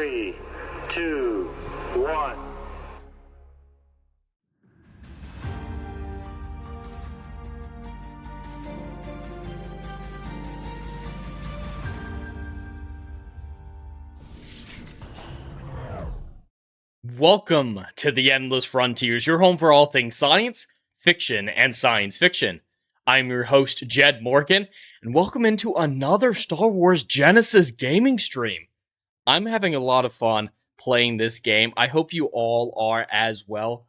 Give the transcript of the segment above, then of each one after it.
3, 2, 1. Welcome to the Endless Frontiers, your home for all things science, fiction, and science fiction. I'm your host, Jed Morgan, and welcome into another Star Wars Genesis gaming stream. I'm having a lot of fun playing this game. I hope you all are as well.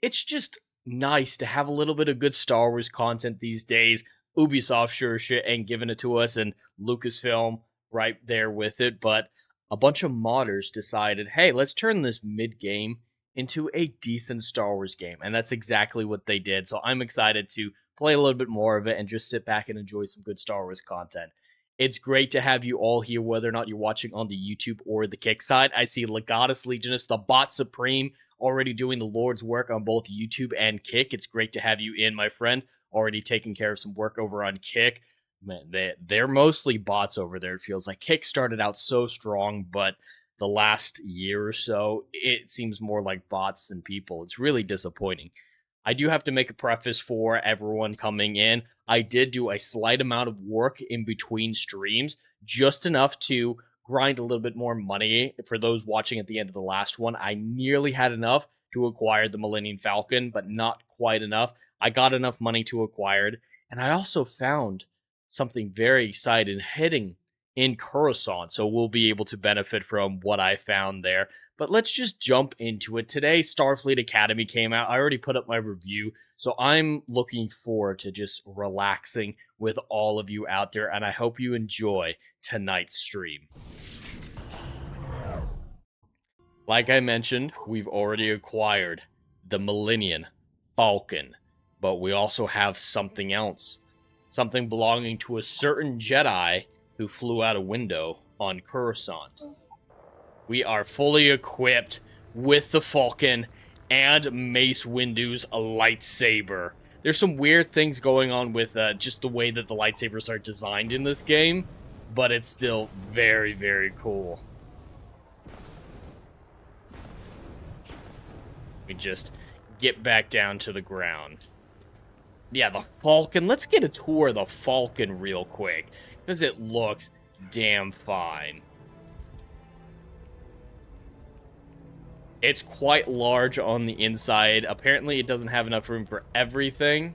It's just nice to have a little bit of good Star Wars content these days. Ubisoft sure shit ain't giving it to us, and Lucasfilm right there with it, but a bunch of modders decided, hey, let's turn this mid-game into a decent Star Wars game. And that's exactly what they did. So I'm excited to play a little bit more of it and just sit back and enjoy some good Star Wars content. It's great to have you all here, whether or not you're watching on the YouTube or the Kick side. I see Legatus Legionist, the Bot Supreme, already doing the Lord's work on both YouTube and Kick. It's great to have you in, my friend. Already taking care of some work over on Kick. Man, they're mostly bots over there, it feels like. Kick started out so strong, but the last year or so, it seems more like bots than people. It's really disappointing. I do have to make a preface for everyone coming in. I did do a slight amount of work in between streams, just enough to grind a little bit more money. For those watching at the end of the last one, I nearly had enough to acquire the Millennium Falcon, but not quite enough. I got enough money to acquire it, and I also found something very exciting hitting in Coruscant, so we'll be able to benefit from what I found there. But let's just jump into it. Today, Starfleet Academy came out. I already put up my review, so I'm looking forward to just relaxing with all of you out there, and I hope you enjoy tonight's stream. Like I mentioned, we've already acquired the Millennium Falcon, but we also have something else. Something belonging to a certain Jedi who flew out a window on Coruscant. We are fully equipped with the Falcon and Mace Windu's lightsaber. There's some weird things going on with just the way that the lightsabers are designed in this game, but it's still very, very cool. We just get back down to the ground. Yeah, the Falcon. Let's get a tour of the Falcon real quick, because it looks damn fine. It's quite large on the inside. Apparently, it doesn't have enough room for everything.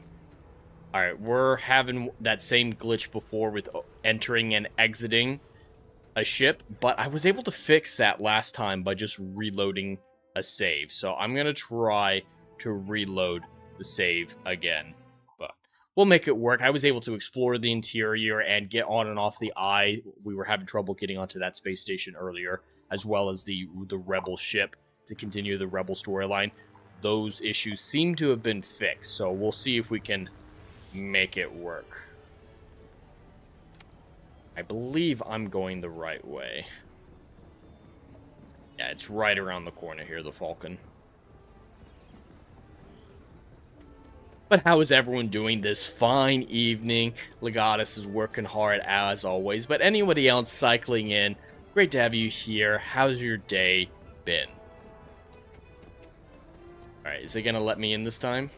Alright, we're having that same glitch before with entering and exiting a ship, but I was able to fix that last time by just reloading a save. So I'm going to try to reload the save again. We'll make it work. I was able to explore the interior and get on and off the eye. We were having trouble getting onto that space station earlier, as well as the Rebel ship to continue the Rebel storyline. Those issues seem to have been fixed, so we'll see if we can make it work. I believe I'm going the right way. Yeah, it's right around the corner here, the Falcon. But how is everyone doing this fine evening? Legatus is working hard as always. But anybody else cycling in, great to have you here. How's your day been? Alright, is it going to let me in this time?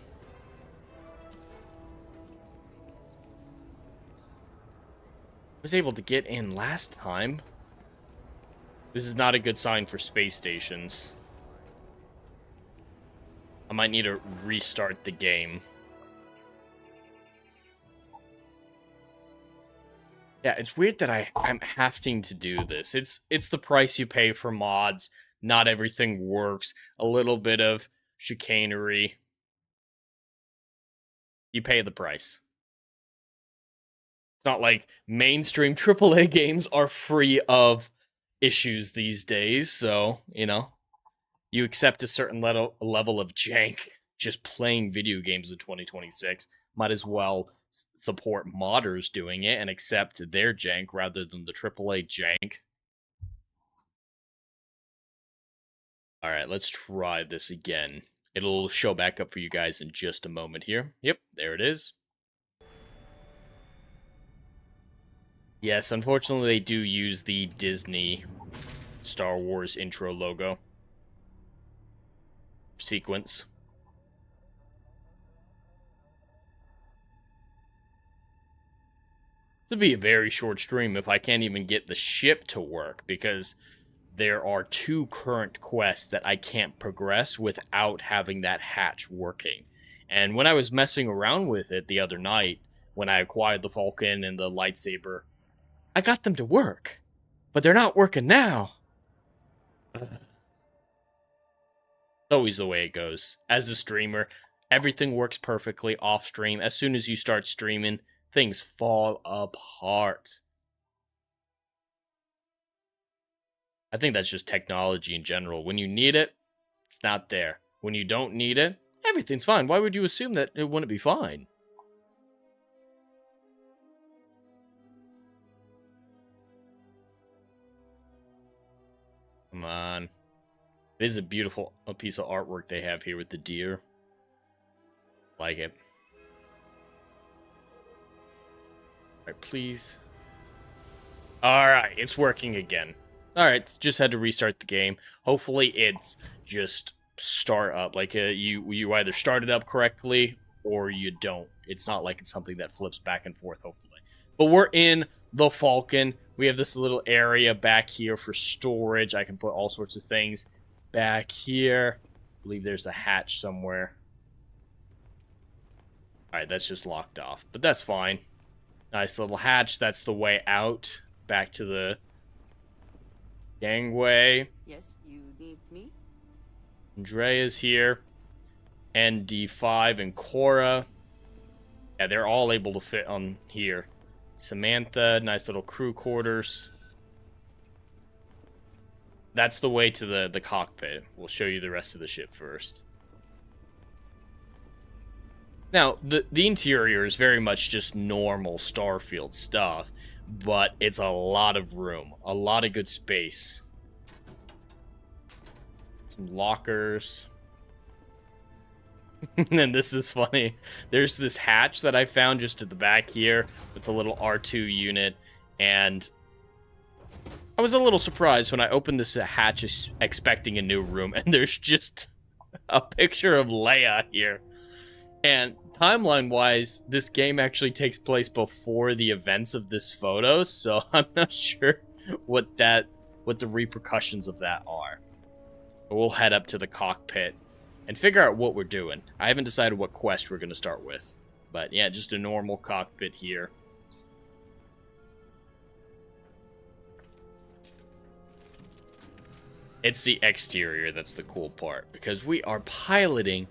I was able to get in last time. This is not a good sign for space stations. I might need to restart the game. Yeah, it's weird that I'm having to do this. It's the price you pay for mods. Not everything works. A little bit of chicanery. You pay the price. It's not like mainstream AAA games are free of issues these days, so, you know, you accept a certain level of jank just playing video games in 2026. Might as well support modders doing it and accept their jank rather than the AAA jank. Alright, let's try this again. It'll show back up for you guys in just a moment here. Yep, there it is. Yes, unfortunately they do use the Disney Star Wars intro logo sequence. This would be a very short stream if I can't even get the ship to work, because there are 2 current quests that I can't progress without having that hatch working. And when I was messing around with it the other night, when I acquired the Falcon and the lightsaber, I got them to work. But they're not working now. It's always the way it goes. As a streamer, everything works perfectly off stream. As soon as you start streaming, things fall apart. I think that's just technology in general. When you need it, it's not there. When you don't need it, everything's fine. Why would you assume that it wouldn't be fine? Come on. It is a beautiful piece of artwork they have here with the deer. Like it. Alright, please. Alright, it's working again. Alright, just had to restart the game. Hopefully it's just start up. Like, you either start it up correctly or you don't. It's not like it's something that flips back and forth, hopefully. But we're in the Falcon. We have this little area back here for storage. I can put all sorts of things back here. I believe there's a hatch somewhere. Alright, that's just locked off. But that's fine. Nice little hatch. That's the way out. Back to the gangway. Yes, you need me? Andrea's here. And D5 and Cora. Yeah, they're all able to fit on here. Samantha, nice little crew quarters. That's the way to the cockpit. We'll show you the rest of the ship first. Now, the interior is very much just normal Starfield stuff, but it's a lot of room, a lot of good space. Some lockers. And this is funny. There's this hatch that I found just at the back here with the little R2 unit, and I was a little surprised when I opened this hatch expecting a new room, and there's just a picture of Leia here. And timeline-wise, this game actually takes place before the events of this photo, so I'm not sure what the repercussions of that are. But we'll head up to the cockpit and figure out what we're doing. I haven't decided what quest we're going to start with. But yeah, just a normal cockpit here. It's the exterior that's the cool part, because we are piloting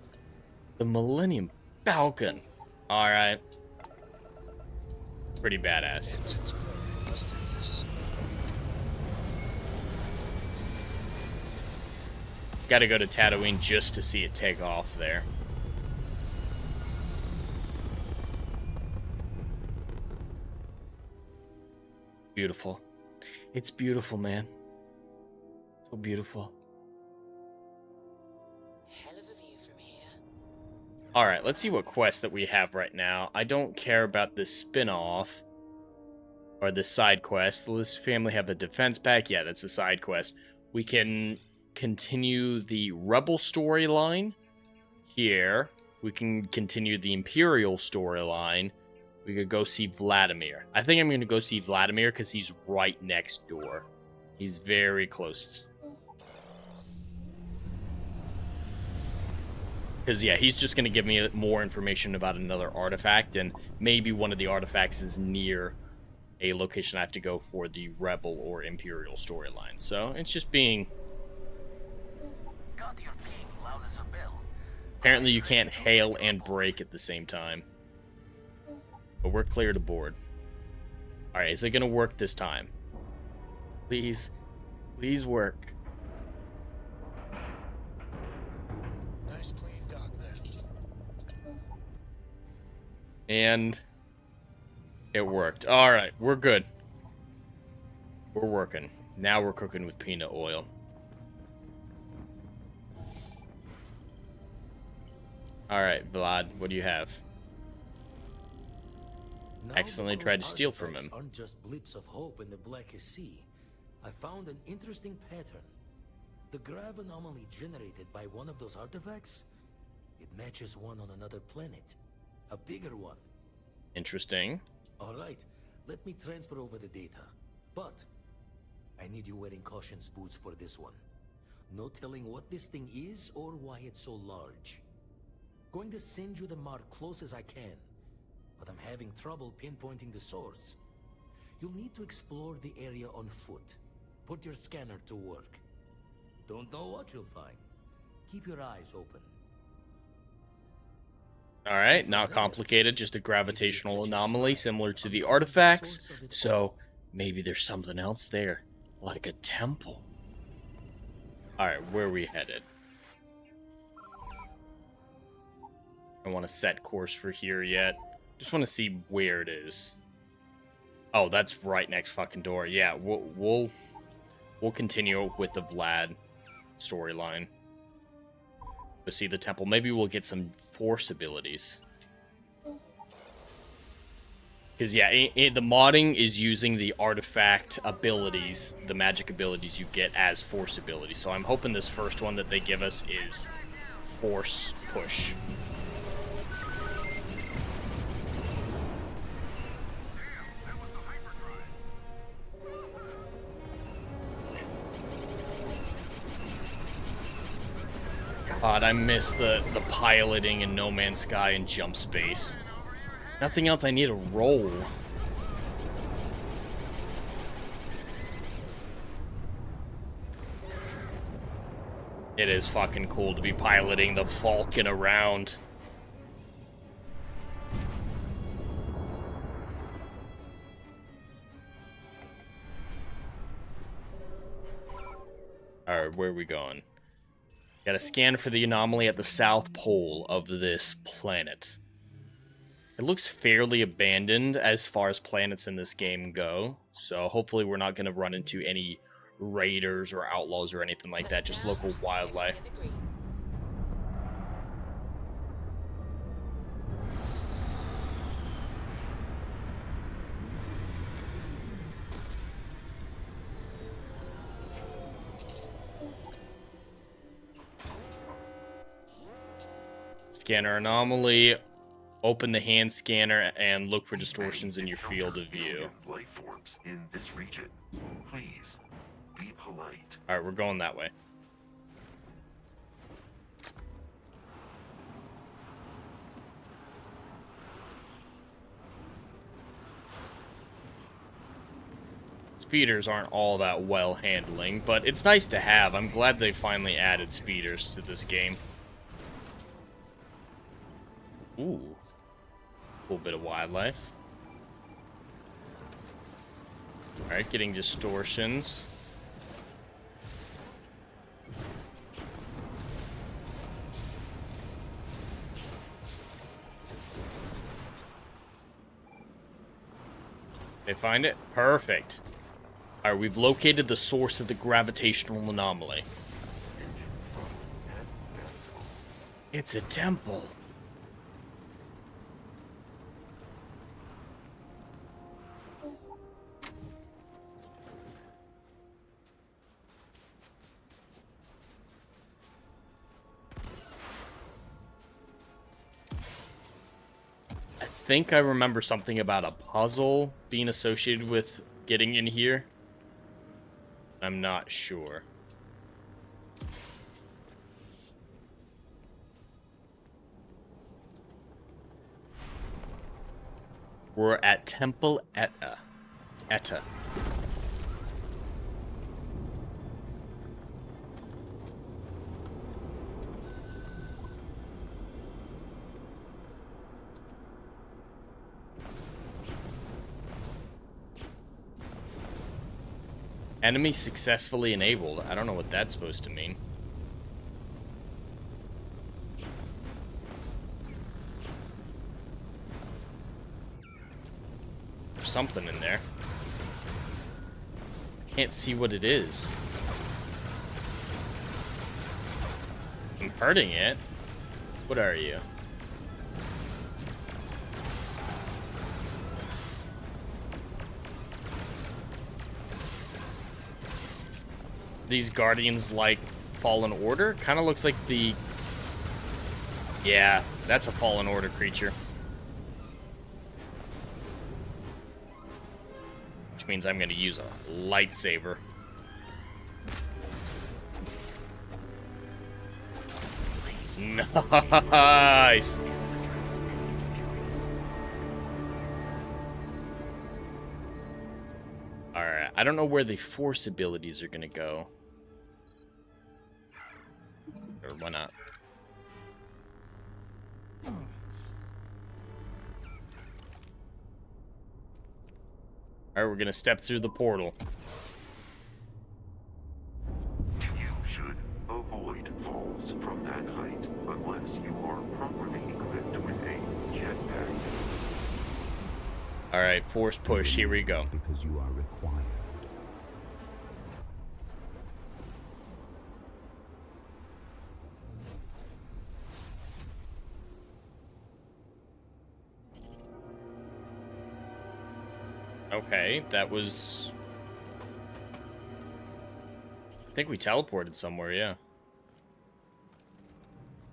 the Millennium Falcon. Alright. Pretty badass. Gotta go to Tatooine just to see it take off there. Beautiful. It's beautiful, man. So beautiful. Hell of a view from here. Alright, let's see what quest that we have right now. I don't care about this spin-off. Or this side quest. Will this family have a defense pack? Yeah, that's a side quest. We can continue the Rebel storyline here. We can continue the Imperial storyline. We could go see Vladimir. I think I'm going to go see Vladimir because he's right next door. He's very close. Because, yeah, he's just going to give me more information about another artifact, and maybe one of the artifacts is near a location I have to go for the Rebel or Imperial storyline. So, it's just being... Apparently you can't hail and brake at the same time. But we're clear to board. Alright, is it going to work this time? Please. Please work. Nice clean dock there. And it worked. Alright, we're good. We're working. Now we're cooking with peanut oil. Alright, Vlad, what do you have? Now Accidentally those tried to steal from artifacts him. Aren't just blips of hope in the blackest sea. I found an interesting pattern. The grav anomaly generated by one of those artifacts, it matches one on another planet. A bigger one. Interesting. Alright, let me transfer over the data. But I need you wearing caution's boots for this one. No telling what this thing is or why it's so large. Going to send you the mark close as I can, but I'm having trouble pinpointing the source. You'll need to explore the area on foot. Put your scanner to work. Don't know what you'll find. Keep your eyes open. Alright, not complicated, just a gravitational anomaly similar to the artifacts. So, maybe there's something else there, like a temple. Alright, where are we headed? I don't want to set course for here yet. Just want to see where it is. Oh, that's right next fucking door. Yeah, we'll continue with the Vlad storyline. Go see the temple. Maybe we'll get some force abilities. Because, yeah, the modding is using the artifact abilities, the magic abilities you get as force abilities. So I'm hoping this first one that they give us is force push. God, I miss the piloting in No Man's Sky and jump space. Nothing else, I need a roll. It is fucking cool to be piloting the Falcon around. Alright, where are we going? Got a scan for the anomaly at the south pole of this planet. It looks fairly abandoned as far as planets in this game go, so hopefully we're not going to run into any raiders or outlaws or anything like that, just local wildlife. Scanner anomaly. Open the hand scanner and look for distortions in your field of view. Life forms in this region. Please be polite. All right, we're going that way. Speeders aren't all that well handling, but it's nice to have. I'm glad they finally added speeders to this game. Ooh. Cool bit of wildlife. Alright, getting distortions. They find it? Perfect. Alright, we've located the source of the gravitational anomaly. It's a temple. I think I remember something about a puzzle being associated with getting in here. I'm not sure. We're at Temple Etta. Enemy successfully enabled. I don't know what that's supposed to mean. There's something in there. Can't see what it is. I'm hurting it. What are you? these guardians like Fallen Order? Kind of looks like the... Yeah, that's a Fallen Order creature. Which means I'm going to use a lightsaber. Nice! Alright, I don't know where the force abilities are gonna go. Or why not? Alright, we're gonna step through the portal. You should avoid falls from that height unless you are properly equipped with a jetpack. Alright, force push, here we go. Because you are required. Okay, that was... I think we teleported somewhere, yeah.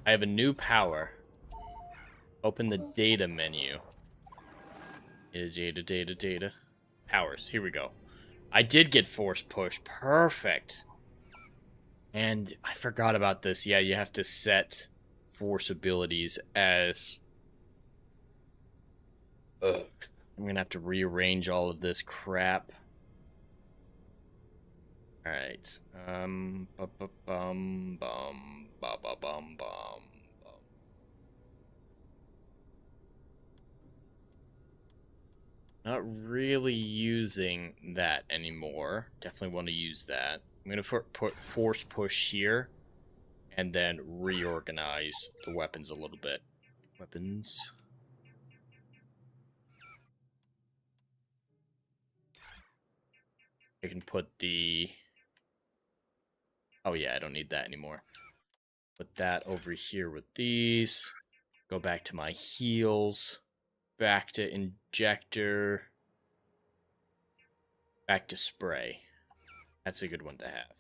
I have a new power. Open the data menu. Data. Powers, here we go. I did get force push, perfect. And I forgot about this, yeah, you have to set force abilities as... Ugh. I'm gonna have to rearrange all of this crap. Alright. Not really using that anymore. Definitely want to use that. I'm gonna put force push here, and then reorganize the weapons a little bit. Weapons. I can put the... Oh yeah, I don't need that anymore. Put that over here with these. Go back to my heals. Back to injector. Back to spray. That's a good one to have.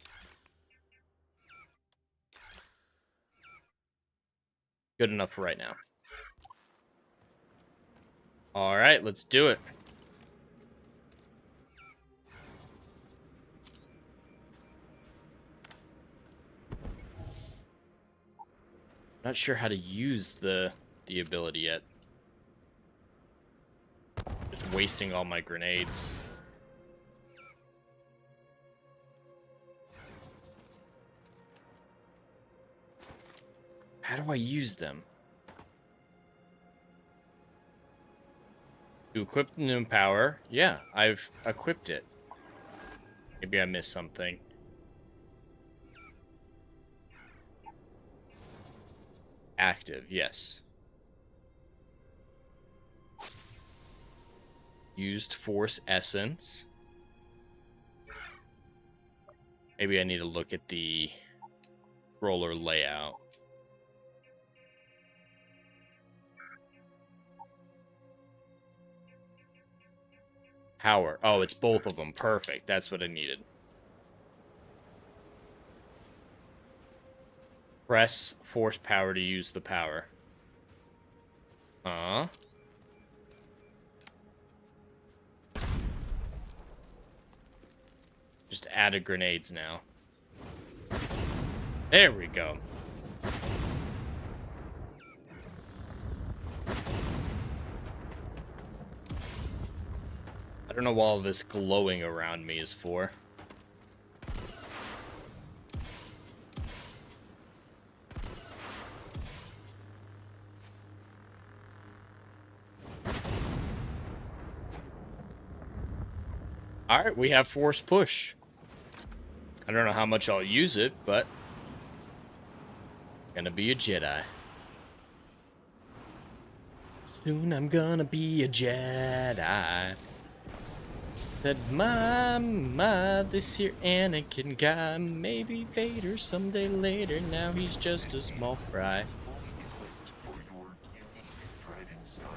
Good enough for right now. Alright, let's do it. Not sure how to use the ability yet. Just wasting all my grenades. How do I use them? To equip the new power? Yeah, I've equipped it. Maybe I missed something. Active, yes. Used force essence. Maybe I need to look at the roller layout. Power. Oh, it's both of them. Perfect. That's what I needed. Press force power to use the power. Just added grenades now. There we go. I don't know what all this glowing around me is for. Alright, we have force push. I don't know how much I'll use it, but... I'm gonna be a Jedi. Soon I'm gonna be a Jedi. Said, this here Anakin guy, maybe Vader someday later, now he's just a small fry. For your unique driving style.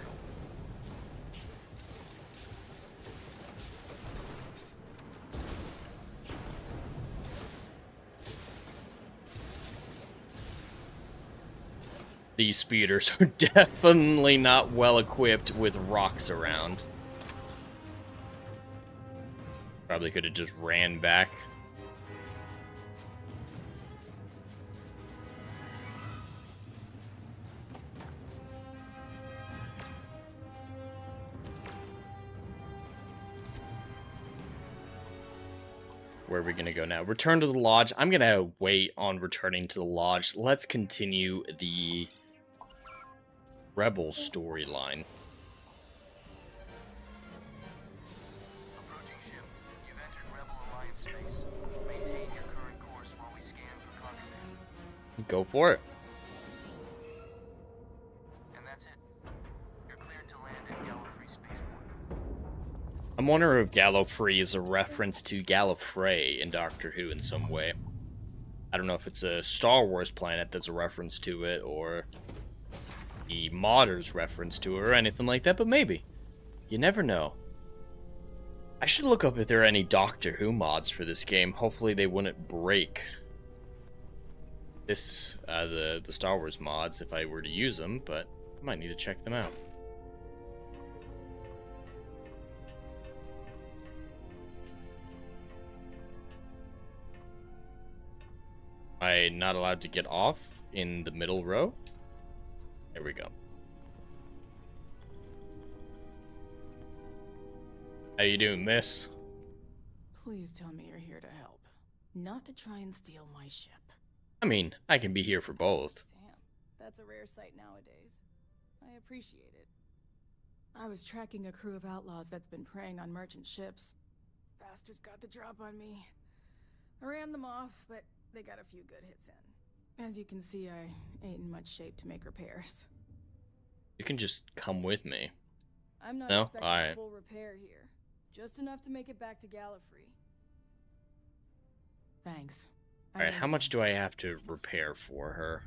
These speeders are definitely not well equipped with rocks around. Probably could have just ran back. Where are we going to go now? Return to the lodge. I'm going to wait on returning to the lodge. Let's continue the Rebel storyline. Approaching ship. You've entered Rebel Alliance space. Maintain your current course while we scan for contraband. Go for it. And that's it. You're cleared to land at Gallifrey Spaceport. I'm wondering if Gallifrey is a reference to Gallifrey in Doctor Who in some way. I don't know if it's a Star Wars planet that's a reference to it, or the modders reference to it, or anything like that, but maybe. You never know. I should look up if there are any Doctor Who mods for this game. Hopefully they wouldn't break this, the Star Wars mods if I were to use them, but I might need to check them out. Am I not allowed to get off in the middle row? There we go. How you doing, miss? Please tell me you're here to help, not to try and steal my ship. I mean, I can be here for both. Damn, that's a rare sight nowadays. I appreciate it. I was tracking a crew of outlaws that's been preying on merchant ships. Bastards got the drop on me. I ran them off, but they got a few good hits in. As you can see, I ain't in much shape to make repairs. You can just come with me. I'm not No? expecting Alright. a full repair here. Just enough to make it back to Gallifrey. Thanks. Alright, how much do I have to repair for her?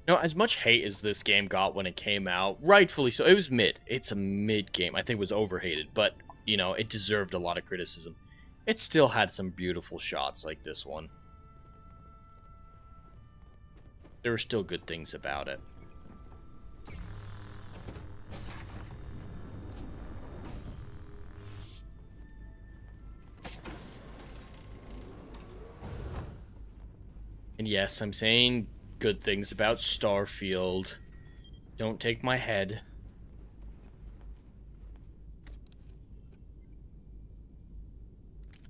No, as much hate as this game got when it came out, rightfully so, it was mid. It's a mid game. I think it was overhated, but, you know, it deserved a lot of criticism. It still had some beautiful shots like this one. There were still good things about it. And yes, I'm saying good things about Starfield. Don't take my head.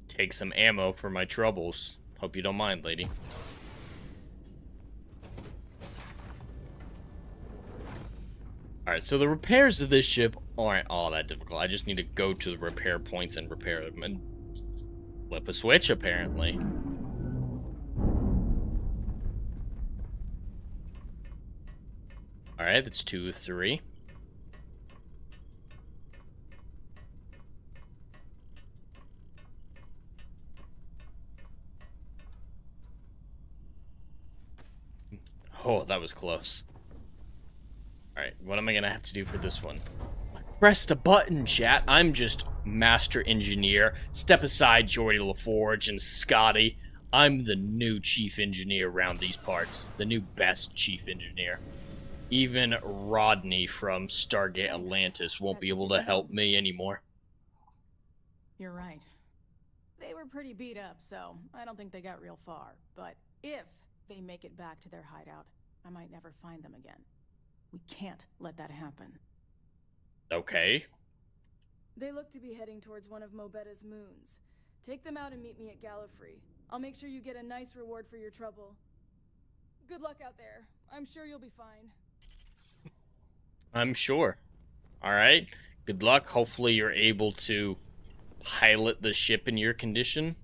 Take some ammo for my troubles. Hope you don't mind, lady. Alright, so the repairs of this ship aren't all that difficult. I just need to go to the repair points and repair them and flip a switch, apparently. Alright, that's 2 of 3. Oh, that was close. Alright, what am I gonna have to do for this one? Press the button, chat. I'm just master engineer. Step aside, Geordie LaForge and Scotty. I'm the new chief engineer around these parts. The new best chief engineer. Even Rodney from Stargate Atlantis won't be able to help me anymore. You're right. They were pretty beat up, so I don't think they got real far. But if they make it back to their hideout, I might never find them again. We can't let that happen. Okay. They look to be heading towards one of MODDED's moons. Take them out and meet me at Gallifrey. I'll make sure you get a nice reward for your trouble. Good luck out there. I'm sure you'll be fine. I'm sure. Alright. Good luck. Hopefully you're able to pilot the ship in your condition.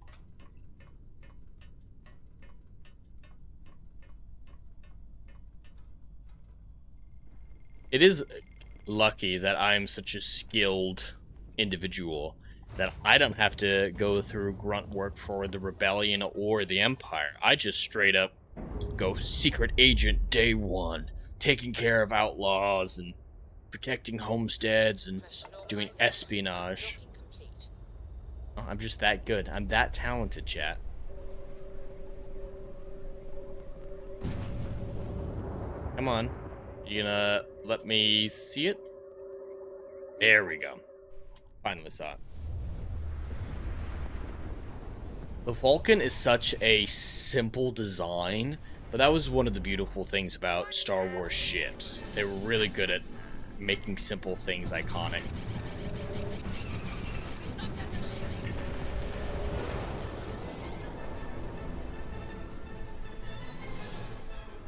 It is lucky that I'm such a skilled individual that I don't have to go through grunt work for the Rebellion or the Empire. I just straight up go secret agent day one, taking care of outlaws and protecting homesteads and doing espionage. Oh, I'm just that good. I'm that talented, chat. Come on. You gonna let me see it? There we go. Finally saw it. The Vulcan is such a simple design, but that was one of the beautiful things about Star Wars ships. They were really good at making simple things iconic.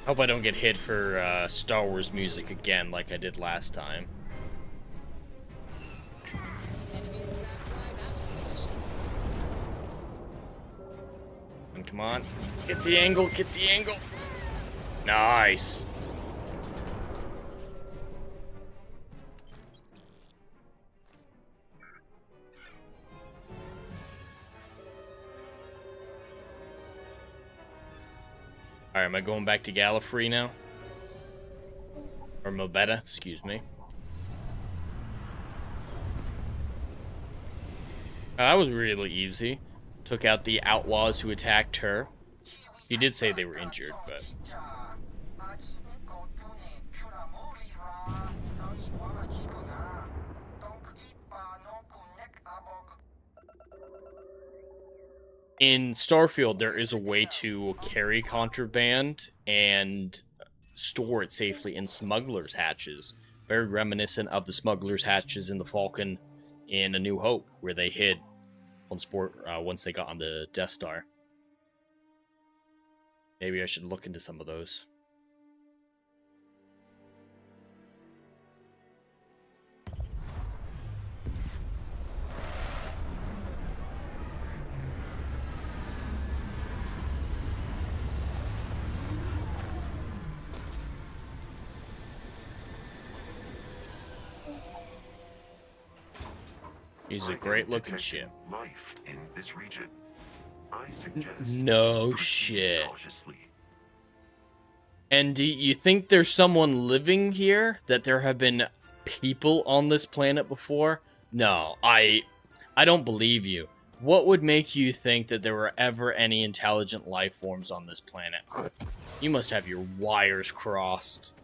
Hope I don't get hit for Star Wars music again like I did last time. And come on. Get the angle, get the angle. Nice. Alright, am I going back to Gallifrey now? Or Mobetta, excuse me. That was really easy. Took out the outlaws who attacked her. He did say they were injured, but... In Starfield, there is a way to carry contraband and store it safely in smugglers' hatches. Very reminiscent of the smugglers' hatches in the Falcon in A New Hope, where they hid once they got on the Death Star. Maybe I should look into some of those. He's a great looking ship. Life in this region. I suggest No shit. And do you think there's someone living here? That there have been people on this planet before? No, I don't believe you. What would make you think that there were ever any intelligent life forms on this planet? You must have your wires crossed.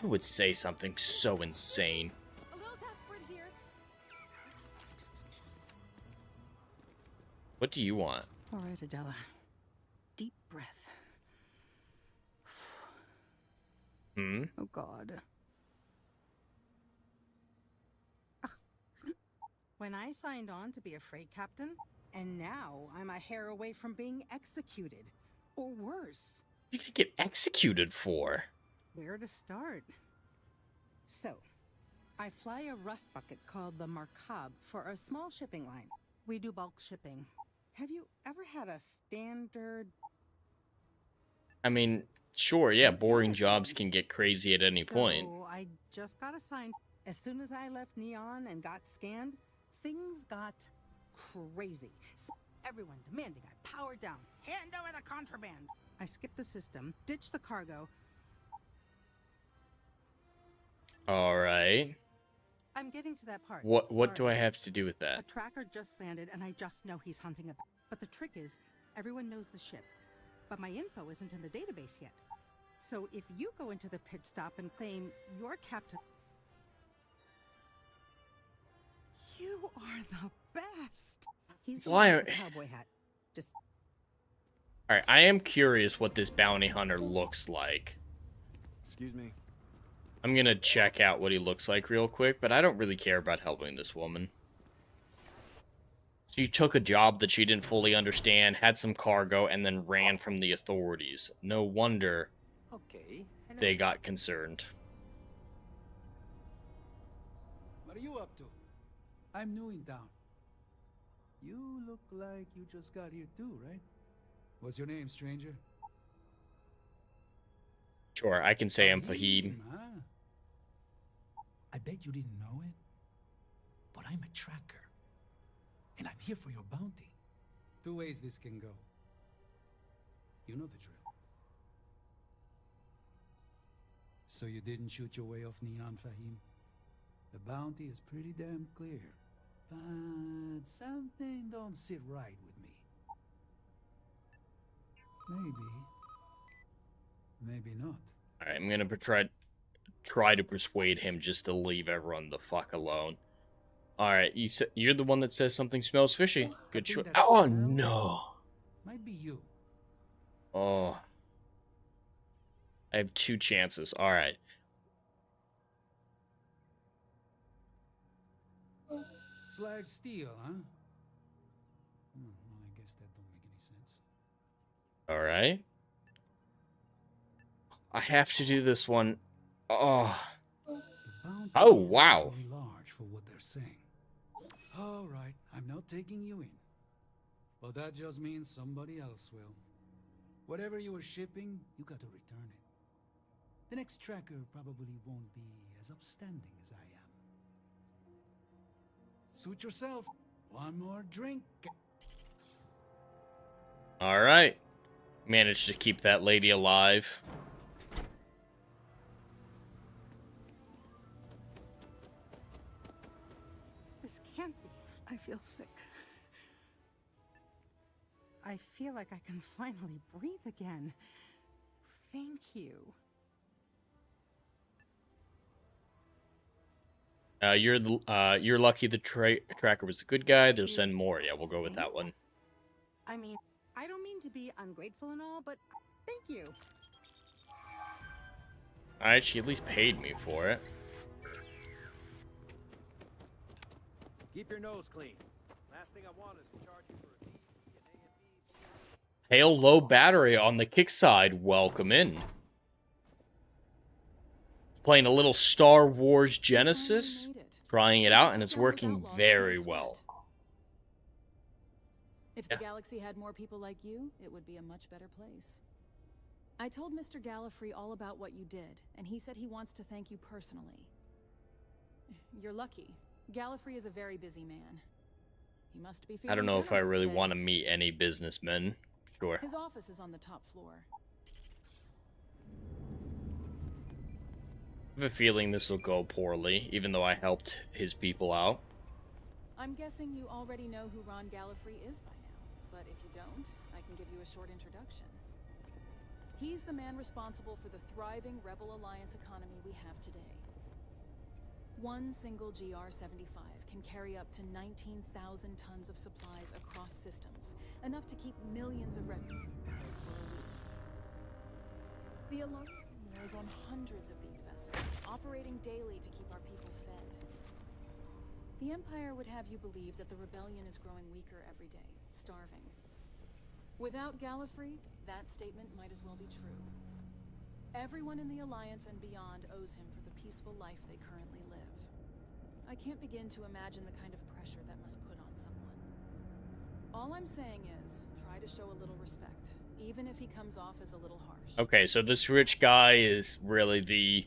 Who would say something so insane? A little desperate here. What do you want? All right, Adela. Deep breath. Hmm? Oh, God. When I signed on to be a freight captain, and now I'm a hair away from being executed. Or worse. What are you gonna get executed for? Where to start? So, I fly a rust bucket called the Markab for a small shipping line. We do bulk shipping. Have you ever had a standard... I mean, sure, yeah, boring jobs can get crazy at any point. So, I just got assigned. As soon as I left Neon and got scanned, things got crazy. So everyone demanding I power down, hand over the contraband. I skipped the system, ditched the cargo. Alright. I'm getting to that part. What do I Sorry. have to do with A that? tracker just landed and I just know he's hunting a... But the trick is, everyone knows the ship. But my info isn't in the database yet. So if you go into the pit stop and claim you're captain... You are the best! He's the Why one are- with the cowboy hat. Just... Alright, I am curious what this bounty hunter looks like. Excuse me. I'm gonna check out what he looks like real quick, but I don't really care about helping this woman. She took a job that she didn't fully understand, had some cargo, and then ran from the authorities. No wonder Okay. they got concerned. What are you up to? I'm new in town. You look like you just got here too, right? What's your name, stranger? Sure, I can say I'm Fahim. Huh? I bet you didn't know it, but I'm a tracker, and I'm here for your bounty. Two ways this can go. You know the drill. So you didn't shoot your way off Neon, Fahim? The bounty is pretty damn clear, but something don't sit right with me. Maybe not. Alright, I'm gonna try to persuade him just to leave everyone the fuck alone. Alright, you're the one that says something smells fishy. Good choice. Oh no. Might be you. Oh. I have 2 chances. Alright. Slag steel, huh? Well, I guess that don't make any sense. Alright. I have to do this one. Oh. Oh, wow. Really large for what they're saying. All right, I'm not taking you in. But that just means somebody else will. Whatever you were shipping, you got to return it. The next tracker probably won't be as upstanding as I am. Suit yourself. One more drink. Alright. Managed to keep that lady alive. This can't be. I feel sick. I feel like I can finally breathe again. Thank you. You're lucky the tracker was a good guy. They'll send more. Yeah, we'll go with that one. I mean, I don't mean to be ungrateful and all, but thank you. Alright, she at least paid me for it. Keep your nose clean. Last thing I want is to charge you for a B, an A, and B. Hail low battery on the kick side. Welcome in. Playing a little Star Wars Genesis. Trying it out, and it's working very well. If the galaxy had more people like you, it would be a much better place. I told Mr. Gallifrey all about what you did, and he said he wants to thank you personally. You're lucky. Gallifrey is a very busy man. He must be feeling I don't know if I generous really today. want to meet any businessmen. Sure. His office is on the top floor. I have a feeling this will go poorly, even though I helped his people out. I'm guessing you already know who Ron Gallifrey is by now, but if you don't, I can give you a short introduction. He's the man responsible for the thriving Rebel Alliance economy we have today. One single GR-75 can carry up to 19,000 tons of supplies across systems, enough to keep millions of refugees for a week. The Alliance is on hundreds of these vessels, operating daily to keep our people fed. The Empire would have you believe that the rebellion is growing weaker every day, starving. Without Gallifrey, that statement might as well be true. Everyone in the Alliance and beyond owes him for the peaceful life they currently live. I can't begin to imagine the kind of pressure that must put on someone. All I'm saying is, try to show a little respect, even if he comes off as a little harsh. Okay, so this rich guy is really the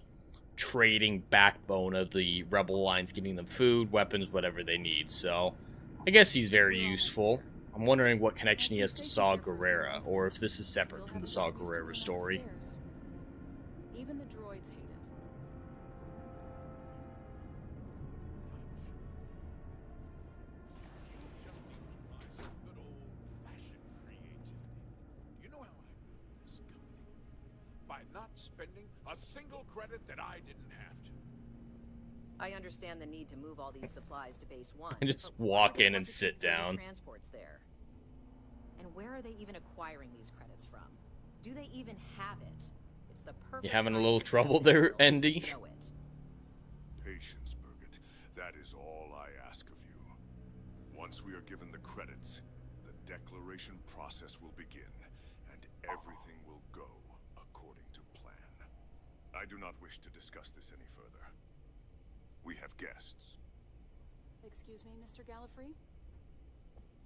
trading backbone of the Rebel Alliance, getting them food, weapons, whatever they need. So, I guess he's very useful. I'm wondering what connection he has to Saw Gerrera, or if this is separate from the Saw Gerrera story. Even the droids hate it. Good old-fashioned creativity. You know how I built this company? By not spending a single credit that I didn't have to. I understand the need to move all these supplies to base 1. And just but walk why do in they and want to sit keep down. Transports there? And where are they even acquiring these credits from? Do they even have it? It's the perfect. You having a time little to trouble accept there, it, and Andy? you know it. Patience, Birgit. That is all I ask of you. Once we are given the credits, the declaration process will begin, and everything will go according to plan. I do not wish to discuss this any further. We have guests. Excuse me, Mr. Gallifrey?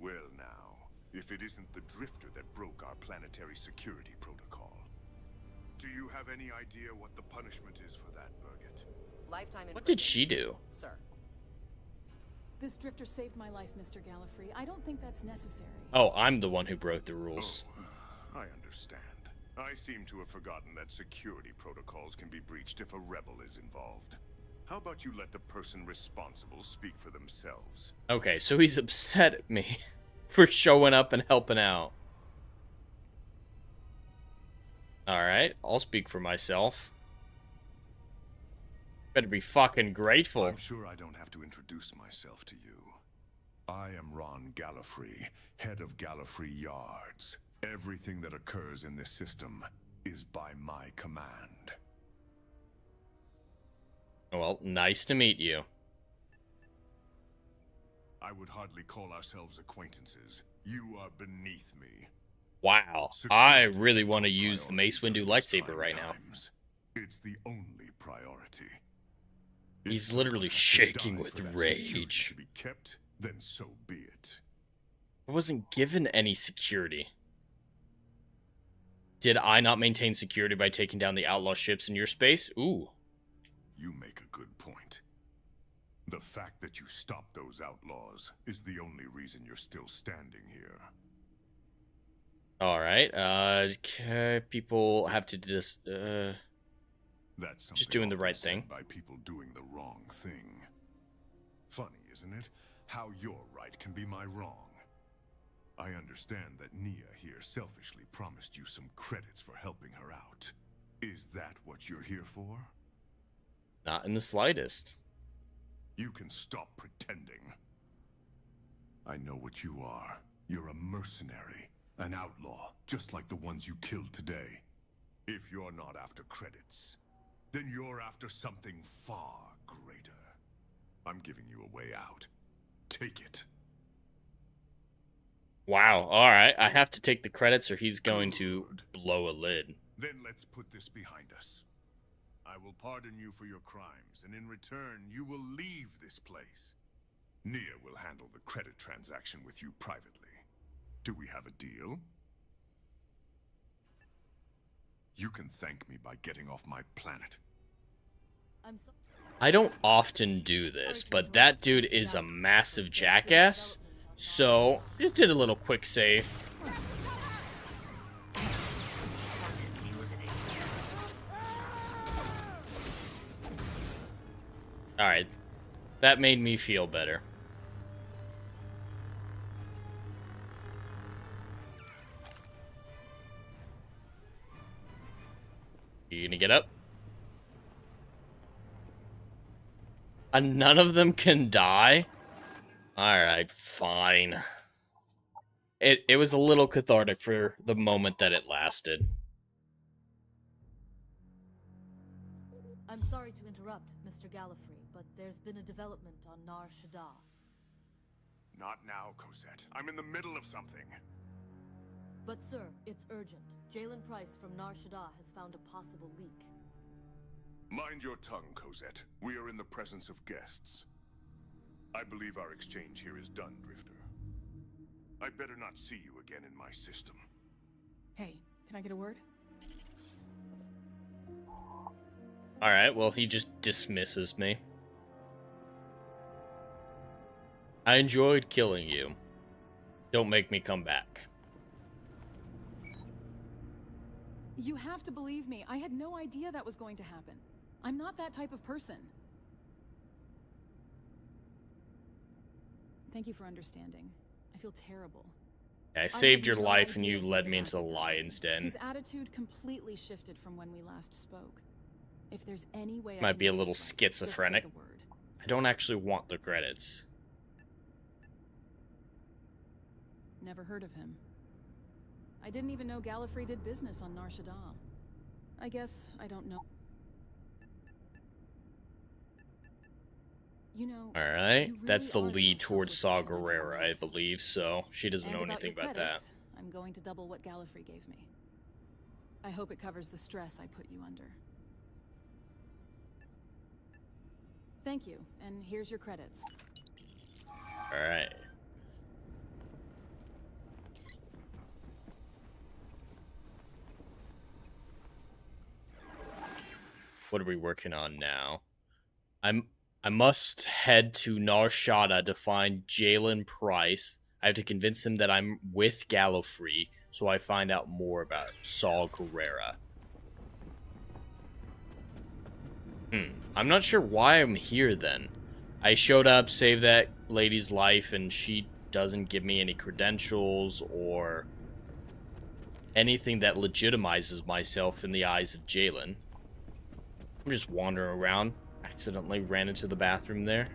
Well now, if it isn't the Drifter that broke our planetary security protocol. Do you have any idea what the punishment is for that, Birgit? Lifetime. What did she do? Sir. This drifter saved my life, Mr. Gallifrey. I don't think that's necessary. Oh, I'm the one who broke the rules. Oh, I understand. I seem to have forgotten that security protocols can be breached if a rebel is involved. How about you let the person responsible speak for themselves? Okay, so he's upset at me for showing up and helping out. Alright, I'll speak for myself. Better be fucking grateful. I'm sure I don't have to introduce myself to you. I am Ron Gallifrey, head of Gallifrey Yards. Everything that occurs in this system is by my command. Well, nice to meet you. I would hardly call ourselves acquaintances. You are beneath me. Wow, I really want to use the Mace Windu lightsaber right now. It's the only priority. He's literally shaking with rage. To be kept, then so be it. I wasn't given any security. Did I not maintain security by taking down the outlaw ships in your space? Ooh. You make a good point. The fact that you stopped those outlaws is the only reason you're still standing here. Alright, people have to just, That's just doing the right often said thing. By people doing the wrong thing. Funny, isn't it? How your right can be my wrong. I understand that Nia here selfishly promised you some credits for helping her out. Is that what you're here for? Not in the slightest. You can stop pretending. I know what you are. You're a mercenary, an outlaw, just like the ones you killed today. If you're not after credits, then you're after something far greater. I'm giving you a way out. Take it. Wow, alright, I have to take the credits or he's going to blow a lid. Then let's put this behind us. I will pardon you for your crimes, and in return, you will leave this place. Nia will handle the credit transaction with you privately. Do we have a deal? You can thank me by getting off my planet. I don't often do this, but that dude is a massive jackass, so just did a little quick save. Alright, that made me feel better. You gonna get up? None of them can die? Alright, fine. It was a little cathartic for the moment that it lasted. I'm sorry to interrupt, Mr. Gallifrey, but there's been a development on Nar Shaddaa. Not now, Cosette. I'm in the middle of something. But sir, it's urgent. Jalen Price from Nar Shaddaa has found a possible leak. Mind your tongue, Cosette. We are in the presence of guests. I believe our exchange here is done, Drifter. I better not see you again in my system. Hey, can I get a word? Alright, well, he just dismisses me. I enjoyed killing you. Don't make me come back. You have to believe me. I had no idea that was going to happen. I'm not that type of person. Thank you for understanding. I feel terrible. I saved your life and you led me into the lion's den. His attitude completely shifted from when we last spoke. If there's any way Might be a little schizophrenic. I don't actually want the credits. Never heard of him. I didn't even know Gallifrey did business on Nar Shaddaa. I guess I don't know. You know, Alright, really that's the are lead most towards selfish Saw person I've ever Gerrera, I met. believe, so she doesn't know And anything your about that. credits, I'm going to double what Gallifrey gave me. I hope it covers the stress I put you under. Thank you, and here's your credits. Alright. What are we working on now? I must head to Nar Shaddaa to find Jalen Price. I have to convince him that I'm with Gallifrey, so I find out more about Saw Gerrera. I'm not sure why I'm here then. I showed up, saved that lady's life, and she doesn't give me any credentials or anything that legitimizes myself in the eyes of Jalen. I'm just wandering around. Accidentally ran into the bathroom there.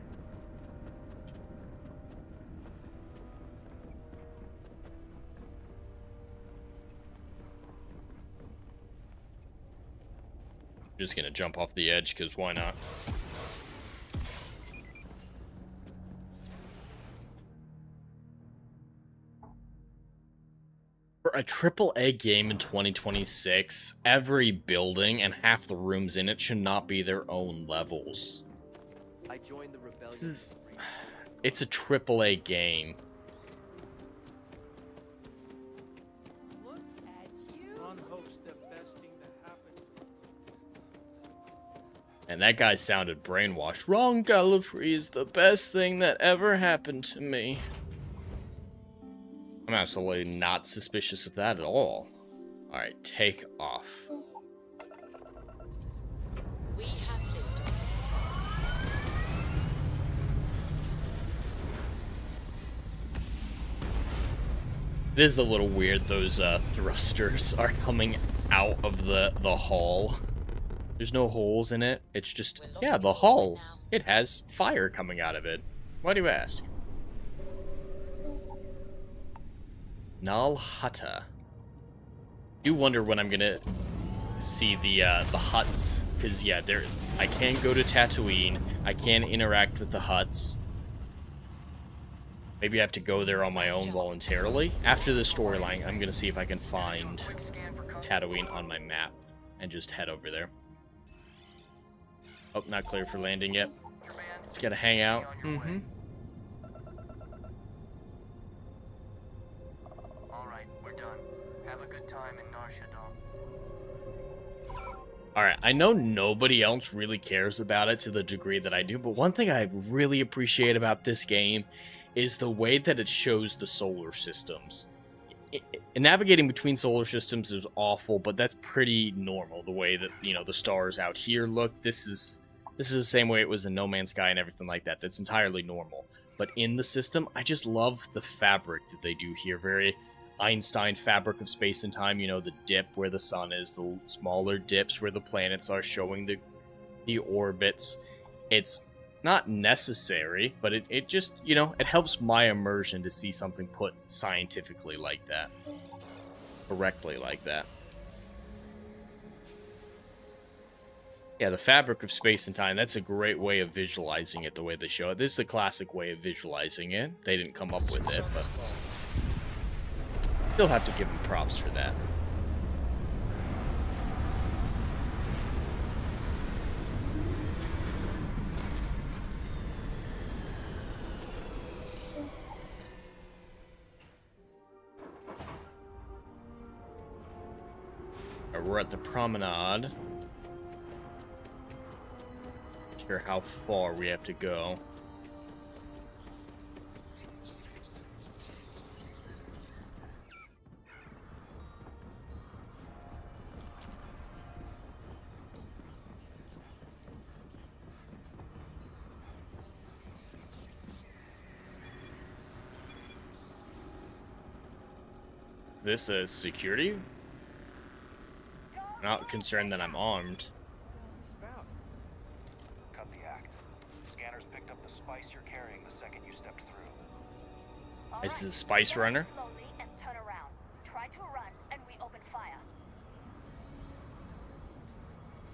Just gonna jump off the edge, because why not? For a AAA game in 2026, every building and half the rooms in it should not be their own levels. I joined the rebellion. It's a AAA game. Look at you. One hopes the best thing that happened. And that guy sounded brainwashed. Wrong, Gallifrey is the best thing that ever happened to me. I'm absolutely not suspicious of that at all. Alright, take off. We have liftoff. It is a little weird those thrusters are coming out of the hull. There's no holes in it. It's just, yeah, the hull. It has fire coming out of it. Why do you ask? Nal Hutta. Do wonder when I'm gonna see the huts, because yeah, I can't go to Tatooine. I can't interact with the huts. Maybe I have to go there on my own voluntarily. After the storyline, I'm gonna see if I can find Tatooine on my map and just head over there. Oh, not clear for landing yet. Just gotta hang out. Mm-hmm. Alright, I know nobody else really cares about it to the degree that I do, but one thing I really appreciate about this game is the way that it shows the solar systems. Navigating between solar systems is awful, but that's pretty normal, the way that, you know, the stars out here look. This is the same way it was in No Man's Sky and everything like that. That's entirely normal. But in the system, I just love the fabric that they do here. Very Einstein fabric of space and time, you know, the dip where the sun is, the smaller dips where the planets are, showing the orbits. It's not necessary, but it just, you know, it helps my immersion to see something put scientifically like that. Correctly like that. Yeah, the fabric of space and time, that's a great way of visualizing it, the way they show it. This is the classic way of visualizing it. They didn't come up with it, but still have to give them props for that. We're at the promenade. Not sure how far we have to go. Is this a security? I'm not concerned that I'm armed. What's this about? Cut the act. Scanners picked up the spice you're carrying the second you stepped through. Is this a spice runner? Slowly and turn around. Try to run and we open fire.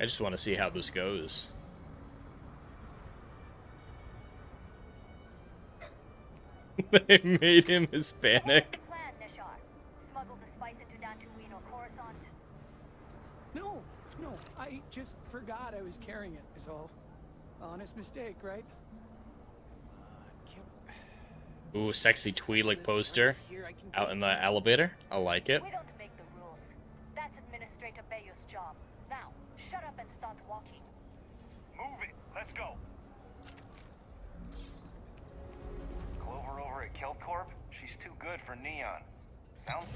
I just want to see how this goes. They made him Hispanic. No, I just forgot I was carrying it, is all. Honest mistake, right? Ooh, sexy Twi'lek poster out in the elevator. I like it. We don't make the rules. That's Administrator Bayou's job. Now, shut up and start walking. Move it! Let's go! Clover over at Kelp Corp? She's too good for Neon. Sounds...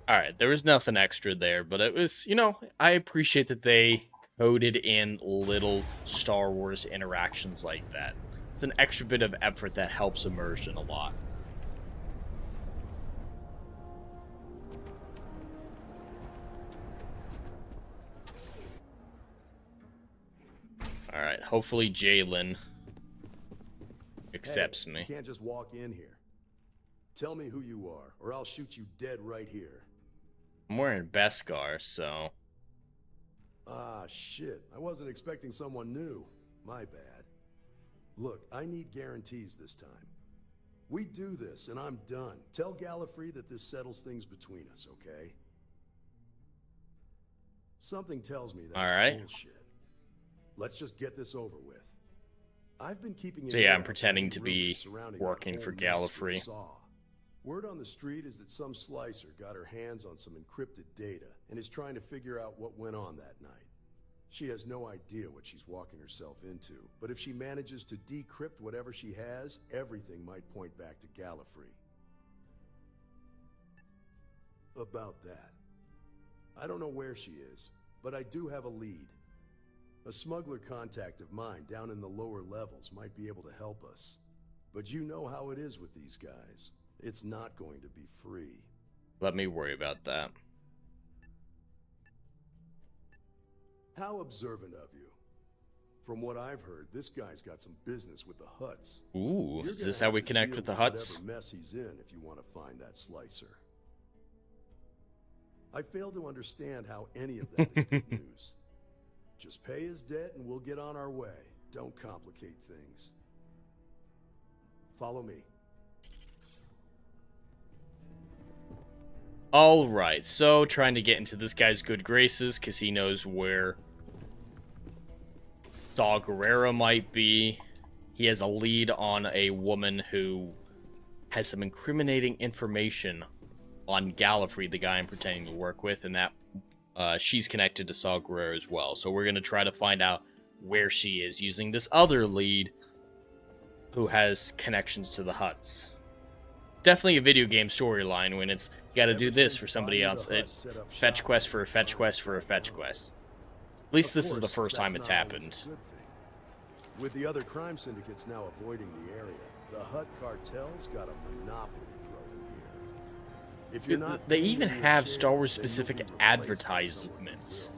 Alright, there was nothing extra there, but it was, you know, I appreciate that they coded in little Star Wars interactions like that. It's an extra bit of effort that helps immersion a lot. hopefully Jalen accepts me. You can't just walk in here. Tell me who you are, or I'll shoot you dead right here. I'm wearing Beskar, so... Ah, shit. I wasn't expecting someone new. My bad. Look, I need guarantees this time. We do this, and I'm done. Tell Gallifrey that this settles things between us, okay? Something tells me that's bullshit. Let's just get this over with. I've been keeping So yeah, I'm pretending to be working for Gallifrey. S.U.A.C. Word on the street is that some slicer got her hands on some encrypted data and is trying to figure out what went on that night. She has no idea what she's walking herself into, but if she manages to decrypt whatever she has, everything might point back to Gallifrey. About that. I don't know where she is, but I do have a lead. A smuggler contact of mine down in the lower levels might be able to help us. But you know how it is with these guys. It's not going to be free. Let me worry about that. How observant of you. From what I've heard, this guy's got some business with the Hutts. Ooh, is this how we connect with the Hutts? Whatever mess he's in if you want to find that slicer. I fail to understand how any of that is good news. Just pay his debt and we'll get on our way. Don't complicate things. Follow me. Alright, so trying to get into this guy's good graces because he knows where Saw Gerrera might be. He has a lead on a woman who has some incriminating information on Gallifrey, the guy I'm pretending to work with, and that she's connected to Saw Gerrera as well. So we're going to try to find out where she is using this other lead who has connections to the Hutts. Definitely a video game storyline when it's you gotta do this for somebody else. It's fetch quest for a fetch quest for a fetch quest. At least this is the first time it's happened. With the other crime syndicates now avoiding the area, the Hutt cartel's got a monopoly growing here. If you're not they even have Star Wars specific advertisements.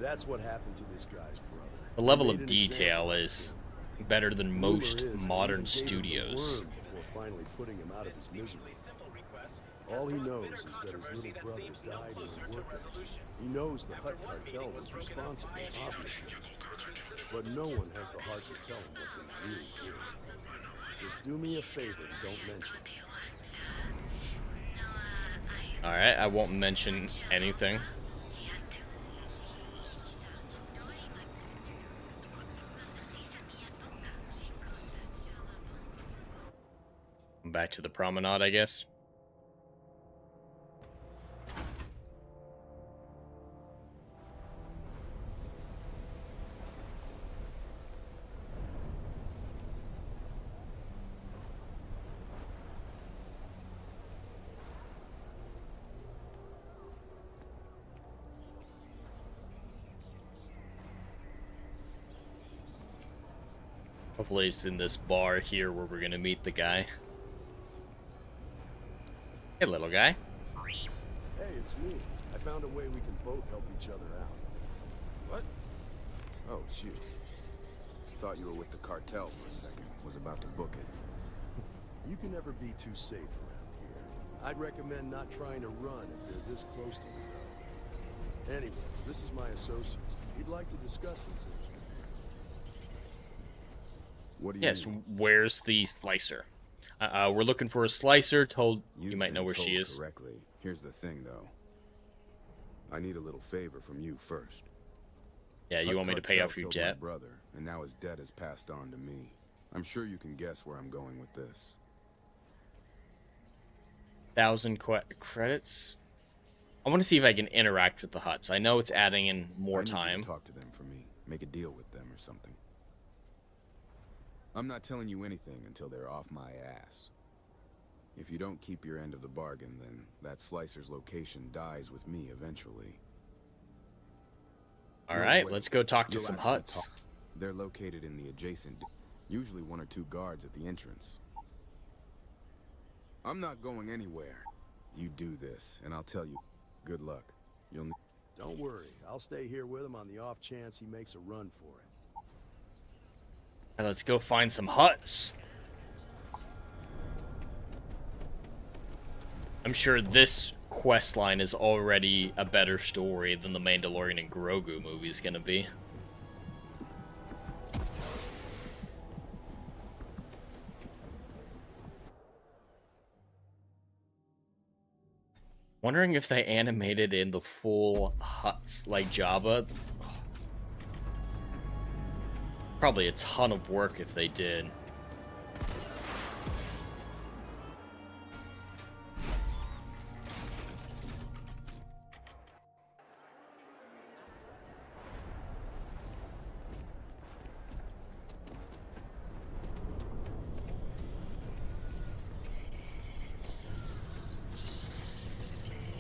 That's what happened to this guy's brother. The level of detail is better than most modern studios. Finally putting him out of his misery. All he knows is that his little brother died in a work accident. He knows the Hutt cartel was responsible, obviously. But no one has the heart to tell him what they really did. Just do me a favor and don't mention it. Alright, I won't mention anything. Back to the promenade, I guess. Hopefully it's in this bar here where we're gonna meet the guy. Hey, little guy. Hey, it's me. I found a way we can both help each other out. What? Oh, shoot. Thought you were with the cartel for a second. Was about to book it. You can never be too safe around here. I'd recommend not trying to run if they're this close to you, though. Anyways, this is my associate. He'd like to discuss some things with you. What do you Yes, mean? where's the slicer? We're looking for a slicer. Told you might know where she is. Correctly. Here's the thing, though. I need a little favor from you first. Yeah, you want me to pay off your debt? My brother, and now his debt is passed on to me. I'm sure you can guess where I'm going with this. 1,000 credits. I want to see if I can interact with the Hutts. I know it's adding in more time. Talk to them for me. Make a deal with them or something. I'm not telling you anything until they're off my ass. If you don't keep your end of the bargain, then that slicer's location dies with me eventually. Alright, let's go talk to some Hutts. They're located in the adjacent, usually 1 or 2 guards at the entrance. I'm not going anywhere. You do this, and I'll tell you, good luck. You'll. Don't worry, I'll stay here with him on the off chance he makes a run for it. Alright, let's go find some huts. I'm sure this quest line is already a better story than the Mandalorian and Grogu movie is gonna be. Wondering if they animated in the full huts like Jabba. Probably a ton of work if they did.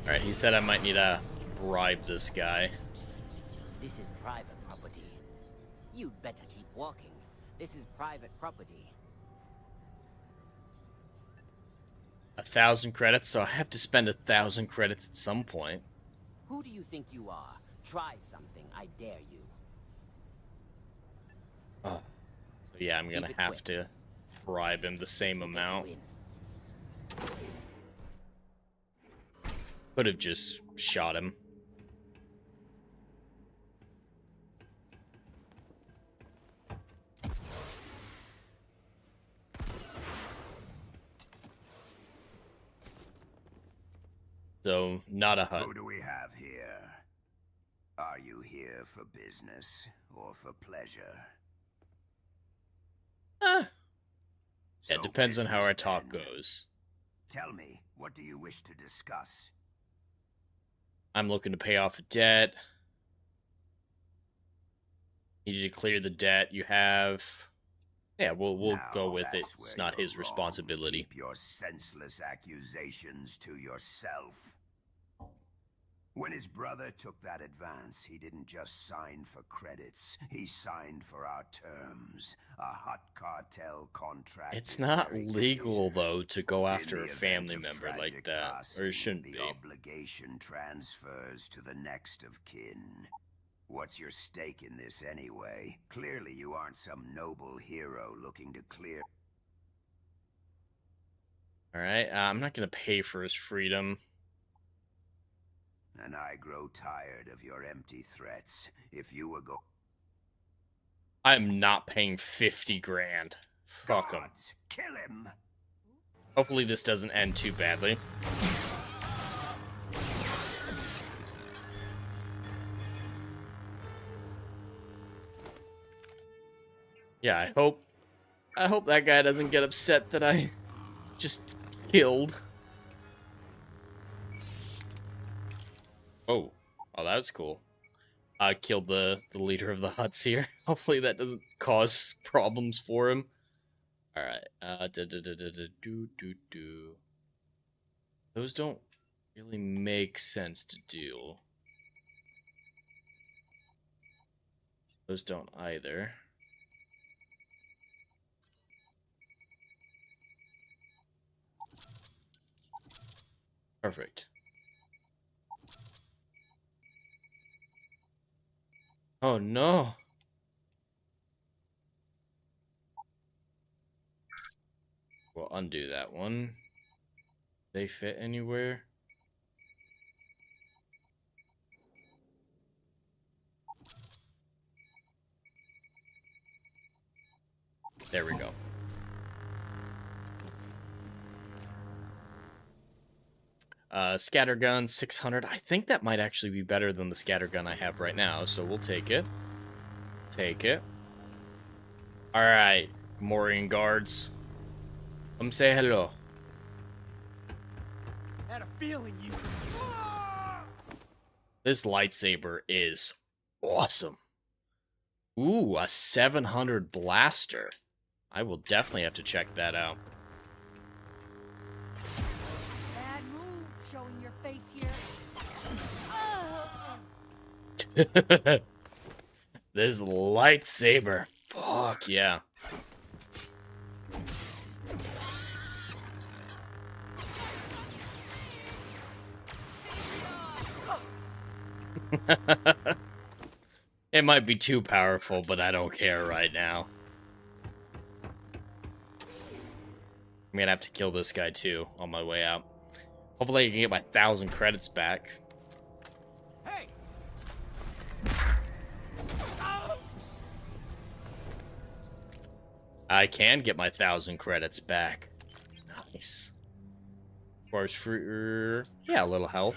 Alright, he said I might need to bribe this guy. This is private property. You'd better keep walking. This is private property. 1,000 credits, so I have to spend 1,000 credits at some point. Who do you think you are? Try something, I dare you. Oh. So yeah, I'm gonna have to bribe him the same amount. Could have just shot him. So, not a hut. Who do we have here? Are you here for business or for pleasure? Yeah, it depends on how our talk goes. Tell me, what do you wish to discuss? I'm looking to pay off a debt. Need you to clear the debt you have. Yeah, we'll go with it. It's not his responsibility. Keep your senseless accusations to yourself. When his brother took that advance, he didn't just sign for credits. He signed for our terms. A hot cartel contract. It's not legal, though, to go after a family member like that. Or it shouldn't be. The obligation transfers to the next of kin. What's your stake in this anyway? Clearly you aren't some noble hero looking to clear... Alright, I'm not gonna pay for his freedom. And I grow tired of your empty threats. If you were I'm not paying 50 grand. Fuck him. Kill him! Hopefully this doesn't end too badly. Yeah, I hope that guy doesn't get upset that I just killed. Oh, that was cool. I killed the leader of the huts here. Hopefully that doesn't cause problems for him. All right. Those don't really make sense to do. Those don't either. Perfect. Oh no. We'll undo that one. They fit anywhere? There we go. Scattergun 600. I think that might actually be better than the scattergun I have right now, so we'll take it. Take it. Alright, Morian guards. Come say hello. Had a feeling you... This lightsaber is awesome. Ooh, a 700 blaster. I will definitely have to check that out. Showing your face here. This lightsaber. Fuck yeah. It might be too powerful, but I don't care right now. I'm gonna have to kill this guy too on my way out. Hopefully I can get my 1,000 credits back. Hey! I can get my 1,000 credits back. Nice. As far as yeah, a little health.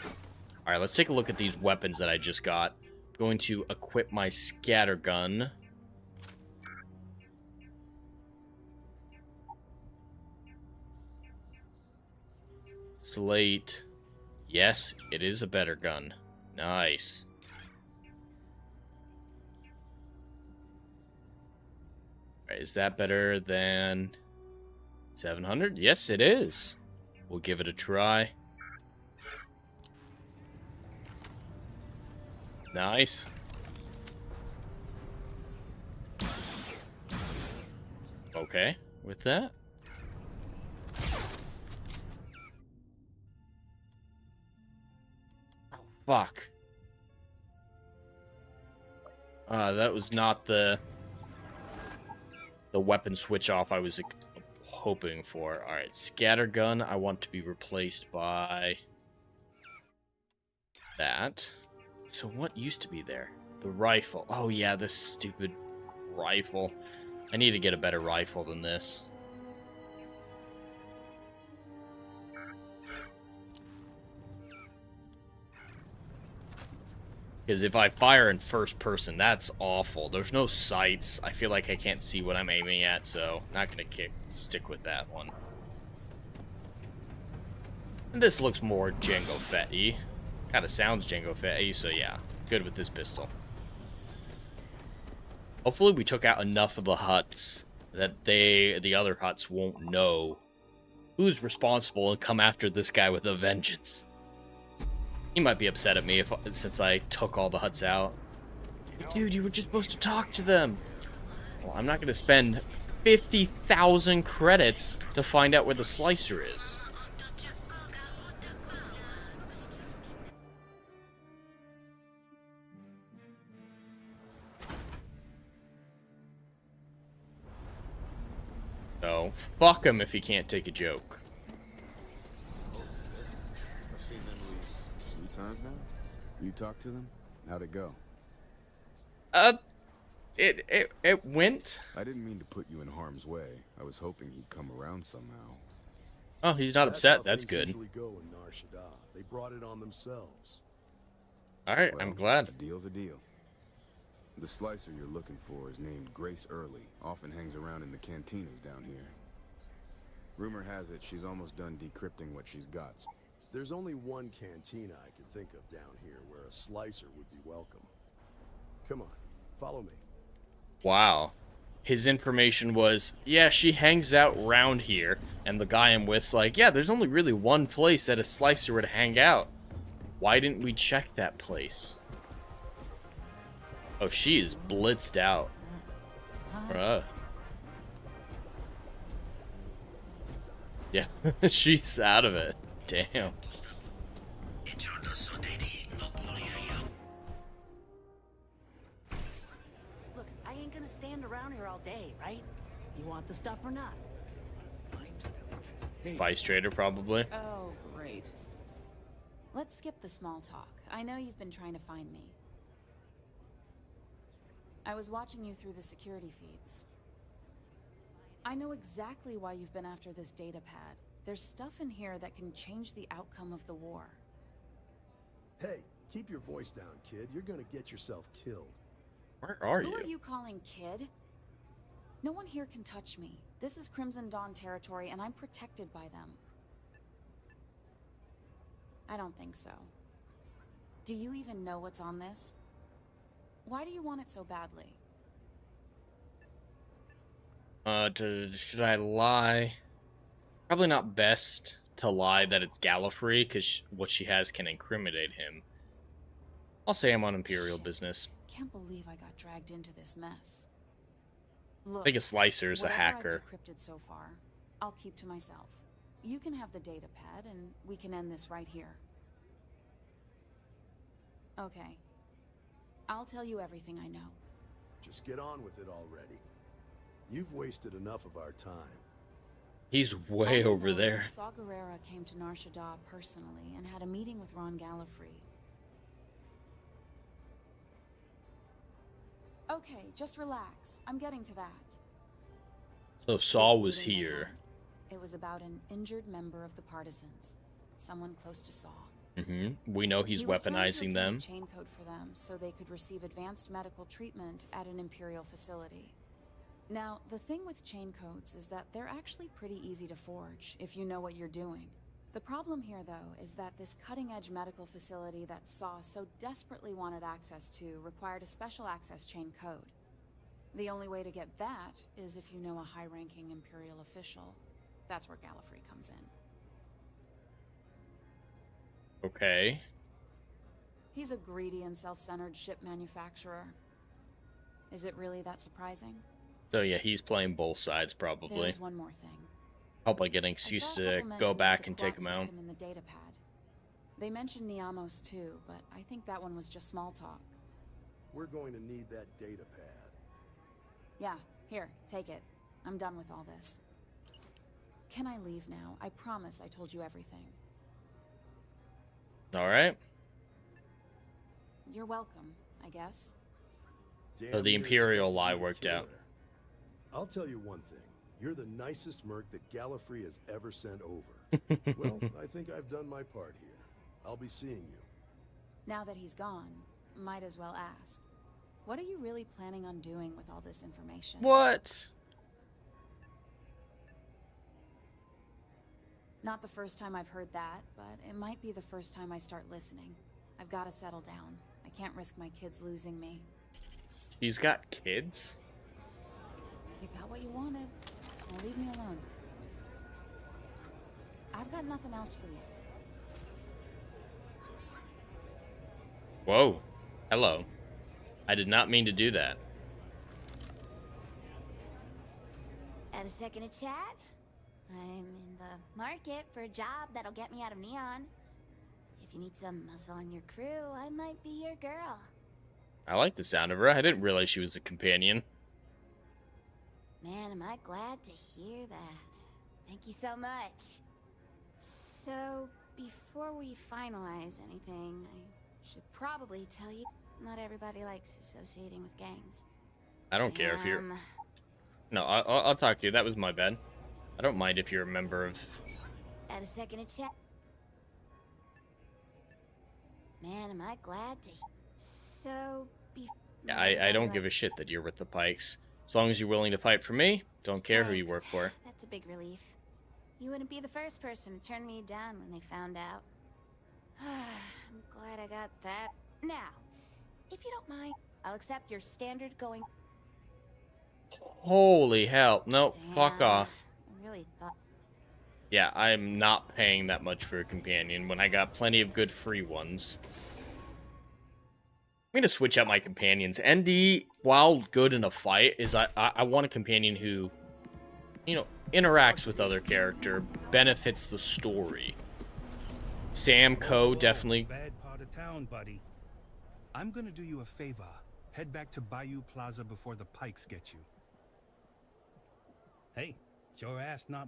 Alright, let's take a look at these weapons that I just got. I'm going to equip my scattergun. Slate. Yes, it is a better gun. Nice. Alright, is that better than 700? Yes, it is. We'll give it a try. Nice. Okay, with that. Oh, fuck. That was not the weapon switch off I was hoping for. Alright, scattergun I want to be replaced by that. So what used to be there? The rifle. Oh yeah, this stupid rifle. I need to get a better rifle than this. Because if I fire in first person, that's awful. There's no sights. I feel like I can't see what I'm aiming at, so not gonna stick with that one. And this looks more Jango Fett-y. Kind of sounds Jango Fett-y, so yeah, good with this pistol. Hopefully we took out enough of the huts that the other huts won't know who's responsible and come after this guy with a vengeance. He might be upset at me since I took all the huts out. Dude, you were just supposed to talk to them. Well, I'm not going to spend 50,000 credits to find out where the slicer is. So, fuck him if he can't take a joke. I've seen them at least 3 times now. You talked to them? How'd it go? It went. I didn't mean to put you in harm's way. I was hoping he'd come around somehow. Oh, he's not upset. That's good. Usually go in Nar Shaddaa. They brought it on themselves. All right, Well, I'm glad. A deal's a deal. The slicer you're looking for is named Grace Early. Often hangs around in the cantinas down here. Rumor has it she's almost done decrypting what she's got. There's only one cantina I can think of down here where a slicer would be welcome. Come on, follow me. Wow. His information was, yeah, she hangs out around here. And the guy I'm with's like, yeah, there's only really one place that a slicer would hang out. Why didn't we check that place? Oh, she is blitzed out. Bruh. Yeah, she's out of it. Damn. Look, I ain't gonna stand around here all day, right? You want the stuff or not? I'm still interested. Spice trader, probably. Oh, great. Let's skip the small talk. I know you've been trying to find me. I was watching you through the security feeds. I know exactly why you've been after this data pad. There's stuff in here that can change the outcome of the war. Hey, keep your voice down, kid. You're gonna get yourself killed. Where are Who are you calling kid? No one here can touch me. This is Crimson Dawn territory, and I'm protected by them. I don't think so. Do you even know what's on this? Why do you want it so badly? Should I lie? Probably not best to lie that it's Gallifrey, because what she has can incriminate him. I'll say I'm on Imperial business. Can't believe I got dragged into this mess. Look, I think a slicer's a hacker. I've decrypted so far, I'll keep to myself. You can have the data pad, and we can end this right here. Okay. I'll tell you everything I know. Just get on with it already. You've wasted enough of our time. He's way All I over know is there. that Saw Gerrera came to Nar Shaddaa personally and had a meeting with Ron Gallifrey. Okay, just relax. I'm getting to that. So Saw This was meeting they here. had, it was about an injured member of the Partisans, someone close to Saw. We know he's He was trying to weaponizing obtain them. a chain code for them so they could receive advanced medical treatment at an Imperial facility. Now, the thing with chain codes is that they're actually pretty easy to forge if you know what you're doing. The problem here, though, is that this cutting-edge medical facility that Saw so desperately wanted access to required a special access chain code. The only way to get that is if you know a high-ranking Imperial official. That's where Gallifrey comes in. Okay. He's a greedy and self-centered ship manufacturer. Is it really that surprising? So yeah, he's playing both sides probably. There's one more thing. Hope I getting I used saw a to couple go mentions of back the and take clock him out. system in the data pad. They mentioned Niamos too, but I think that one was just small talk. We're going to need that data pad. Yeah, here, take it. I'm done with all this. Can I leave now? I promise I told you everything. Alright. You're welcome, I guess. So the Imperial lie worked out. I'll tell you one thing. You're the nicest merc that Gallifrey has ever sent over. Well, I think I've done my part here. I'll be seeing you. Now that he's gone, might as well ask. What are you really planning on doing with all this information? What? Not the first time I've heard that, but it might be the first time I start listening. I've got to settle down. I can't risk my kids losing me. He's got kids? You got what you wanted. Now leave me alone. I've got nothing else for you. Whoa. Hello. I did not mean to do that. Add a second to chat? I'm in the market for a job that'll get me out of Neon. If you need some muscle on your crew, I might be your girl. I like the sound of her. I didn't realize she was a companion. Man, am I glad to hear that. Thank you so much. So, before we finalize anything, I should probably tell you, not everybody likes associating with gangs. I don't care if you're... Damn. No, I'll talk to you. That was my bad. I don't mind if you're a member of... Add a second to chat. Man, am I glad to... So, Yeah, I don't give a shit that you're with the Pikes. As long as you're willing to fight for me, don't care who you work for. That's a big relief. You wouldn't be the first person to turn me down when they found out. I'm glad I got that. Now, if you don't mind, I'll accept your standard going... Holy hell. No, fuck off. I really thought... Yeah, I'm not paying that much for a companion when I got plenty of good free ones. I'm gonna switch out my companions. ND, while good in a fight, is I want a companion who, you know, interacts with other character, benefits the story. Sam Coe definitely. Bad part of town, buddy. I'm gonna do you a favor. Head back to Bayou Plaza before the Pikes get you. Hey, your ass not...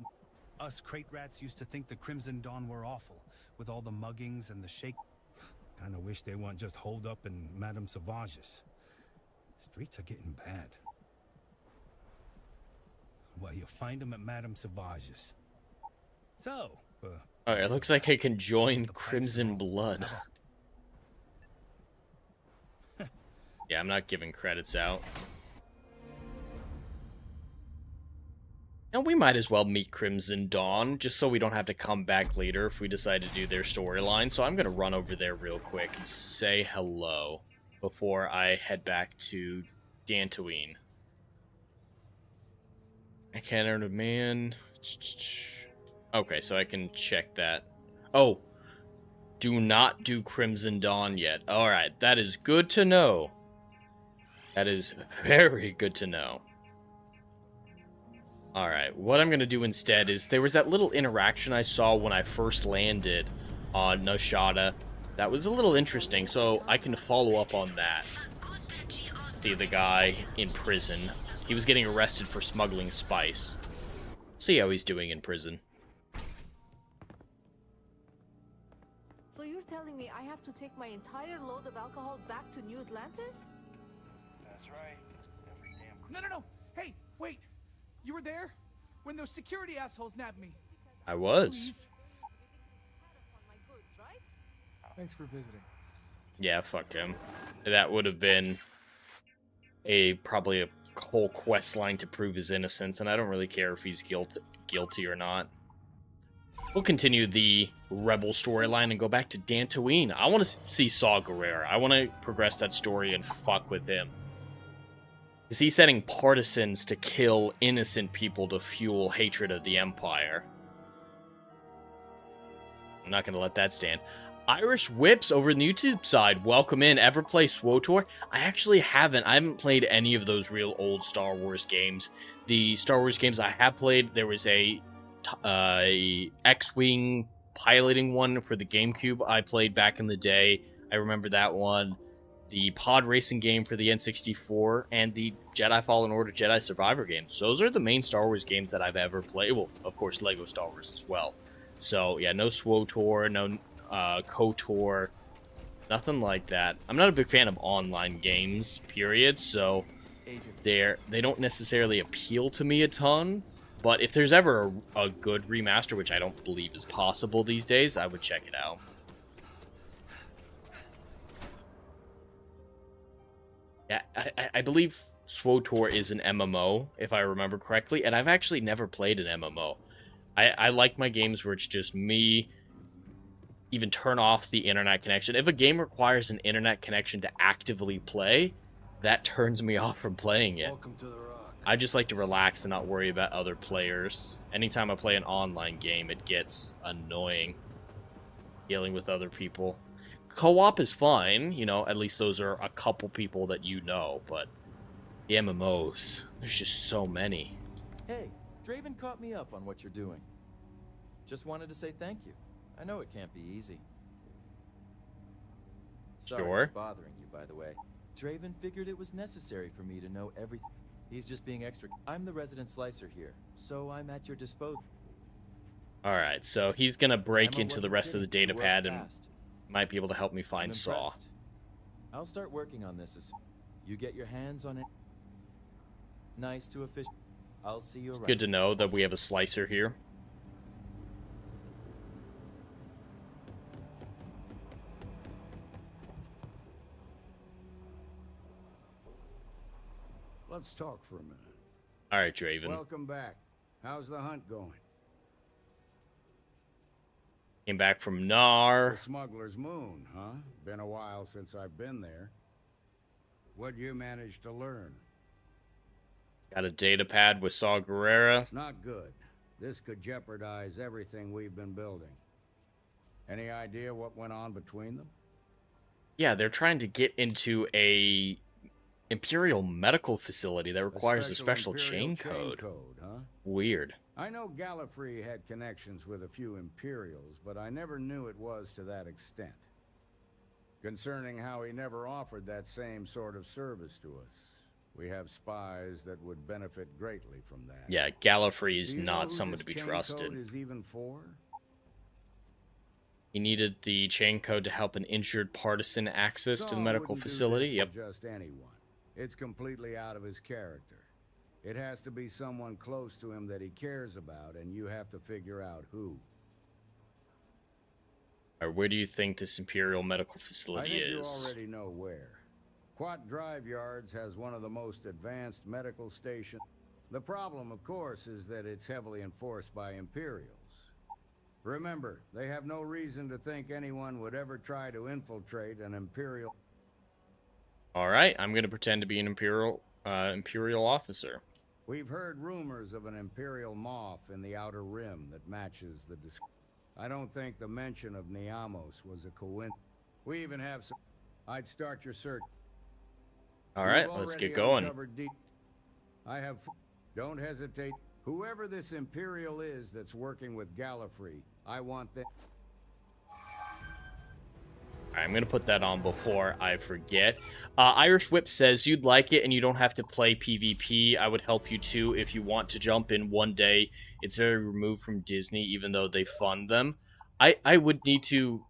Us crate rats used to think the Crimson Dawn were awful, with all the muggings and the shake... Kinda wish they weren't just holed up in Madame Sauvage's. Streets are getting bad. Well, you'll find them at Madame Sauvage's. So, Alright, it looks like I can join Crimson Blood. Yeah, I'm not giving credits out. And we might as well meet Crimson Dawn, just so we don't have to come back later if we decide to do their storyline. So I'm going to run over there real quick and say hello before I head back to Dantooine. I can't earn a man. Okay, so I can check that. Oh, do not do Crimson Dawn yet. Alright, that is good to know. That is very good to know. Alright, what I'm going to do instead is, there was that little interaction I saw when I first landed on Nar Shaddaa. That was a little interesting, so I can follow up on that. See the guy in prison. He was getting arrested for smuggling spice. See how he's doing in prison. So you're telling me I have to take my entire load of alcohol back to New Atlantis? That's right. No. Hey, wait. You were there? When those security assholes nabbed me. I was. Please. Thanks for visiting. Yeah, fuck him. That would have been probably a whole quest line to prove his innocence, and I don't really care if he's guilty or not. We'll continue the Rebel storyline and go back to Dantooine. I want to see Saw Gerrera. I want to progress that story and fuck with him. Is he setting partisans to kill innocent people to fuel hatred of the Empire? I'm not going to let that stand. Irish Whips over on the YouTube side. Welcome in. Ever play SWTOR? I actually haven't. I haven't played any of those real old Star Wars games. The Star Wars games I have played, there was a X-Wing piloting one for the GameCube I played back in the day. I remember that one. The pod racing game for the N64, and the Jedi Fallen Order Jedi Survivor games. So those are the main Star Wars games that I've ever played. Well, of course, Lego Star Wars as well. So, yeah, no SWTOR, no KOTOR, nothing like that. I'm not a big fan of online games, period, so they don't necessarily appeal to me a ton. But if there's ever a good remaster, which I don't believe is possible these days, I would check it out. Yeah, I believe SWTOR is an MMO, if I remember correctly, and I've actually never played an MMO. I like my games where it's just me. Even turn off the internet connection. If a game requires an internet connection to actively play, that turns me off from playing it. I just like to relax and not worry about other players. Anytime I play an online game, it gets annoying dealing with other people. Co-op is fine, you know, at least those are a couple people that you know, but the MMOs, there's just so many. Hey, Draven caught me up on what you're doing. Just wanted to say thank you. I know it can't be easy. Sorry Sure. for bothering you, by the way. Draven figured it was necessary for me to know everything. He's just being extra. I'm the resident slicer here, so I'm at your disposal. Alright, so he's gonna break Emma into the wasn't rest of the kidding. data You work pad and fast. might be able to help me I'm find Saw. impressed. I'll start working on this as soon. You get your hands on it. Nice to official. I'll see you around. Good to know that we have a slicer here. Let's talk for a minute. Alright, Draven. Welcome back. How's the hunt going? Came back from Nar. The Smuggler's Moon, huh? Been a while since I've been there. What'd you manage to learn? Got a data pad with Saw Gerrera. Not good. This could jeopardize everything we've been building. Any idea what went on between them? Yeah, they're trying to get into a Imperial medical facility that requires a special chain code. Huh? Weird. I know Gallifrey had connections with a few Imperials, but I never knew it was to that extent. Concerning how he never offered that same sort of service to us. We have spies that would benefit greatly from that. Yeah, Gallifrey is Do you know not who someone this to be chain trusted. code is even for? He needed the chain code to help an injured partisan access to the Saul medical wouldn't do facility. this Yep. for just anyone. It's completely out of his character. It has to be someone close to him that he cares about, and you have to figure out who. Or where do you think this Imperial medical I facility think is? you already know where. Quat Drive Yards has one of the most advanced medical stations. The problem, of course, is that it's heavily enforced by Imperials. Remember, they have no reason to think anyone would ever try to infiltrate an Imperial. Alright, I'm going to pretend to be an Imperial officer. We've heard rumors of an Imperial moth in the Outer Rim that matches the description. I don't think the mention of Niamos was a coincidence. We even have some... I'd start your search. Alright, You've let's already get going. uncovered I have... Don't hesitate. Whoever this Imperial is that's working with Gallifrey, I want them... I'm going to put that on before I forget. Irish Whip says, you'd like it and you don't have to play PvP. I would help you too if you want to jump in one day. It's very removed from Disney, even though they fund them. I would need to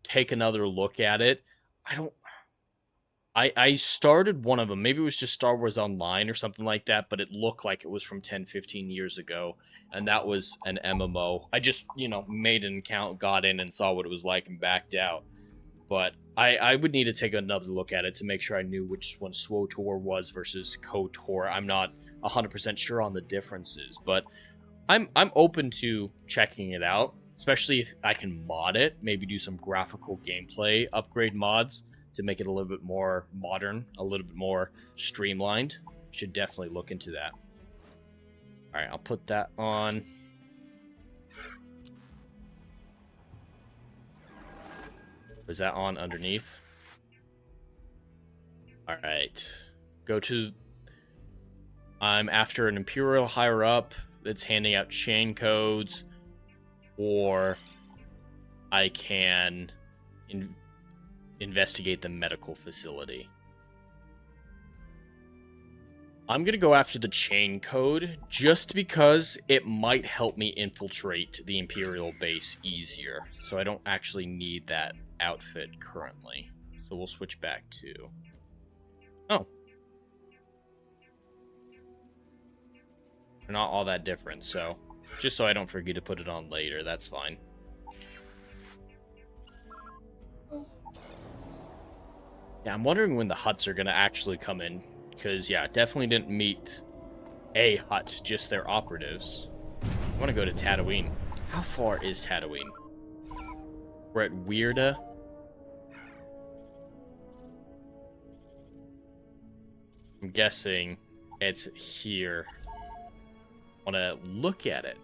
take another look at it. I started one of them. Maybe it was just Star Wars Online or something like that, but it looked like it was from 10, 15 years ago. And that was an MMO. I just, made an account, got in, and saw what it was like and backed out. But I would need to take another look at it to make sure I knew which one SWTOR was versus KOTOR. I'm not 100% sure on the differences, but I'm open to checking it out, especially if I can mod it, maybe do some graphical gameplay upgrade mods to make it a little bit more modern, a little bit more streamlined. Should definitely look into that. All right, I'll put that on. Was that on underneath? All right. Go to... I'm after an Imperial higher up that's handing out chain codes, or I can investigate the medical facility. I'm going to go after the chain code just because it might help me infiltrate the Imperial base easier. So I don't actually need that outfit currently. So we'll switch back to... Oh. They're not all that different, so... Just so I don't forget to put it on later, that's fine. Yeah, I'm wondering when the huts are going to actually come in. Because, yeah, definitely didn't meet a hut, just their operatives. I want to go to Tatooine. How far is Tatooine? We're at Weirda. I'm guessing it's here. I want to look at it.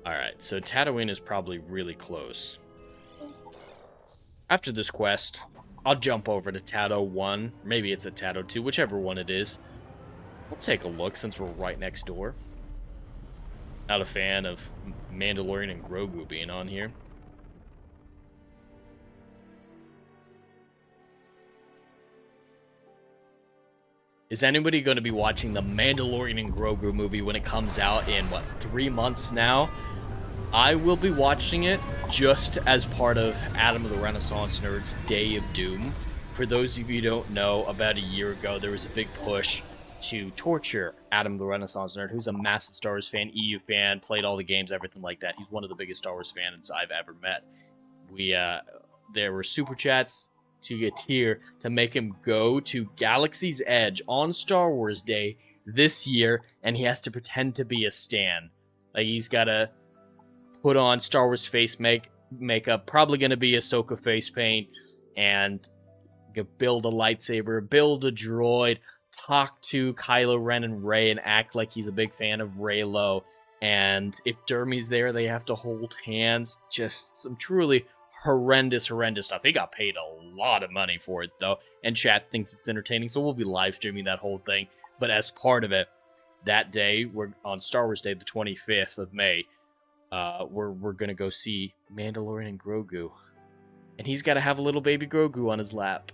Alright, so Tatooine is probably really close. After this quest, I'll jump over to Tato 1. Maybe it's a Tato 2, whichever one it is. We'll take a look since we're right next door. Not a fan of Mandalorian and Grogu being on here. Is anybody going to be watching the Mandalorian and Grogu movie when it comes out in, 3 months now? I will be watching it just as part of Adam of the Renaissance Nerd's Day of Doom. For those of you who don't know, about a year ago, there was a big push to torture Adam the Renaissance Nerd, who's a massive Star Wars fan, EU fan, played all the games, everything like that. He's one of the biggest Star Wars fans I've ever met. There were super chats to get tier to make him go to Galaxy's Edge on Star Wars Day this year, and he has to pretend to be a Stan. Like, he's got to put on Star Wars face makeup, probably going to be Ahsoka face paint, and build a lightsaber, build a droid, talk to Kylo Ren and Rey, and act like he's a big fan of Reylo. And if Dermy's there, they have to hold hands. Just some truly horrendous stuff. He got paid a lot of money for it, though, and chat thinks it's entertaining, so we'll be live streaming that whole thing. But as part of it, that day, we're on Star Wars Day, the 25th of May, we're gonna go see Mandalorian and Grogu, and he's got to have a little baby Grogu on his lap.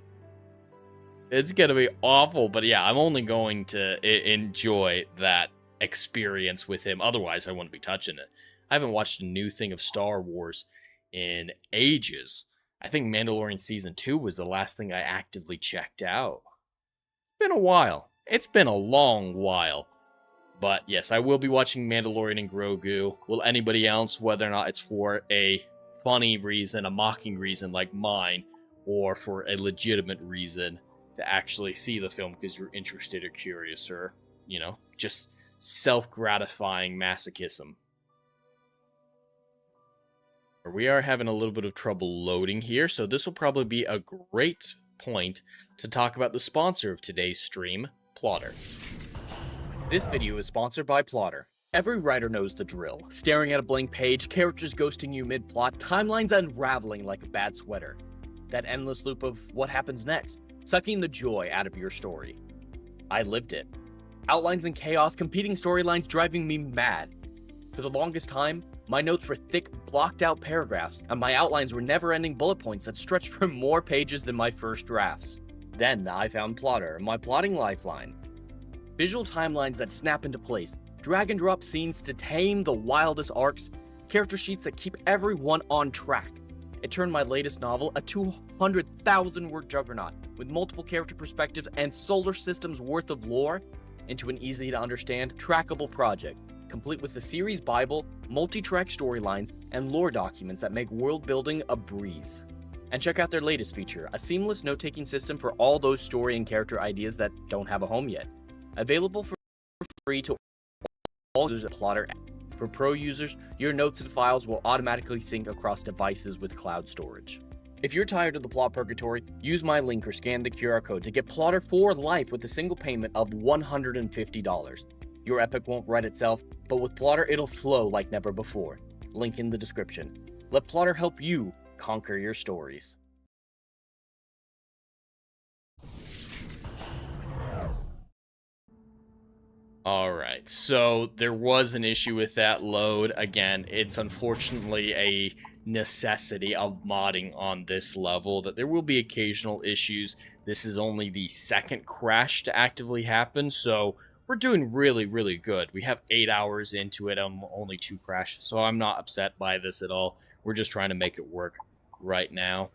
It's gonna be awful, but yeah, I'm only going to enjoy that experience with him. Otherwise, I wouldn't be touching it. I haven't watched a new thing of Star Wars in ages. I think Mandalorian Season 2 was the last thing I actively checked out. It's been a while. It's been a long while. But yes, I will be watching Mandalorian and Grogu. Will anybody else, whether or not it's for a funny reason, a mocking reason like mine, or for a legitimate reason to actually see the film because you're interested or curious, or, just self-gratifying masochism. We are having a little bit of trouble loading here, so this will probably be a great point to talk about the sponsor of today's stream, Plotter. This video is sponsored by Plotter. Every writer knows the drill. Staring at a blank page, characters ghosting you mid-plot, timelines unraveling like a bad sweater. That endless loop of what happens next, sucking the joy out of your story. I lived it. Outlines and chaos, competing storylines driving me mad. For the longest time, My notes were thick, blocked-out paragraphs, and my outlines were never-ending bullet points that stretched for more pages than my first drafts. Then I found Plotter, my plotting lifeline. Visual timelines that snap into place, drag-and-drop scenes to tame the wildest arcs, character sheets that keep everyone on track. It turned my latest novel, a 200,000-word juggernaut with multiple character perspectives and solar systems worth of lore, into an easy-to-understand, trackable project, complete with the series Bible, multi-track storylines, and lore documents that make world-building a breeze. And check out their latest feature, a seamless note-taking system for all those story and character ideas that don't have a home yet. Available for free to all users of Plotter app. For pro users, your notes and files will automatically sync across devices with cloud storage. If you're tired of the plot purgatory, use my link or scan the QR code to get Plotter for life with a single payment of $150. Your epic won't write itself, but with Plotter it'll flow like never before. Link in the description. Let Plotter help you conquer your stories. Alright, so there was an issue with that load. Again, it's unfortunately a necessity of modding on this level that there will be occasional issues. This is only the second crash to actively happen, so we're doing really, really good. We have 8 hours into it, only 2 crashes, so I'm not upset by this at all. We're just trying to make it work right now.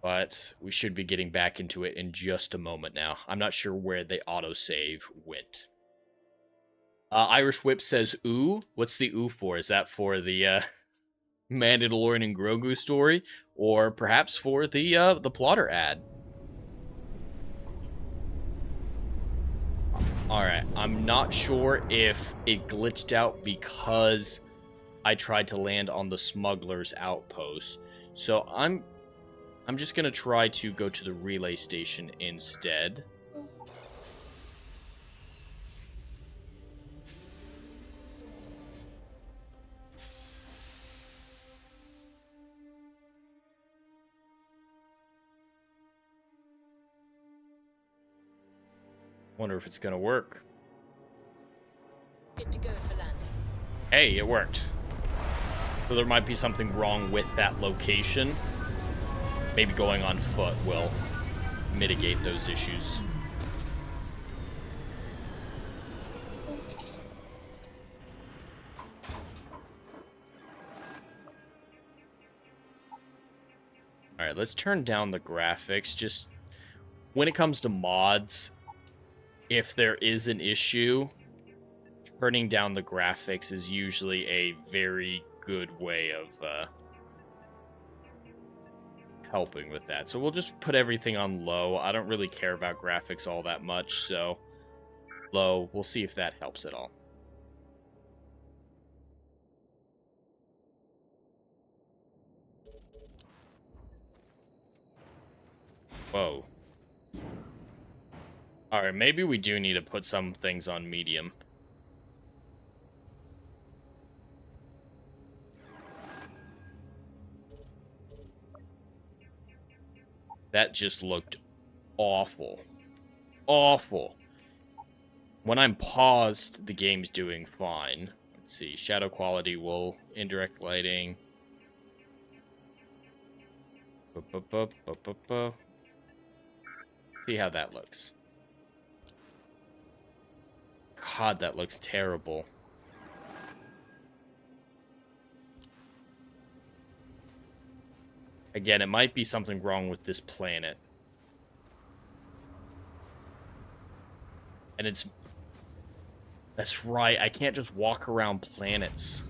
But we should be getting back into it in just a moment now. I'm not sure where the autosave went. Irish Whip says, ooh? What's the ooh for? Is that for the Mandalorian and Grogu story? Or perhaps for the Plotter ad? Alright, I'm not sure if it glitched out because I tried to land on the smuggler's outpost. So I'm just going to try to go to the relay station instead. Wonder if it's going to work. Good to go for landing. Hey, it worked. So there might be something wrong with that location. Maybe going on foot will mitigate those issues. Alright, let's turn down the graphics. Just when it comes to mods, if there is an issue, turning down the graphics is usually a very good way of helping with that. So we'll just put everything on low. I don't really care about graphics all that much, so low. We'll see if that helps at all. Whoa. Alright, maybe we do need to put some things on medium. That just looked awful. Awful. When I'm paused, the game's doing fine. Let's see. Shadow quality will... Indirect lighting. See how that looks. God, that looks terrible. Again, it might be something wrong with this planet. And it's... That's right, I can't just walk around planets.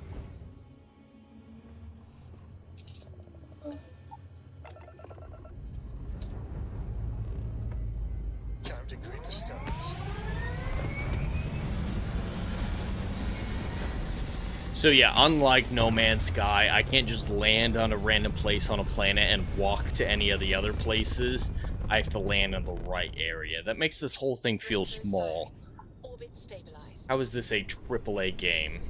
Time to greet the stars. So yeah, unlike No Man's Sky, I can't just land on a random place on a planet and walk to any of the other places. I have to land in the right area. That makes this whole thing feel small. How is this a AAA game?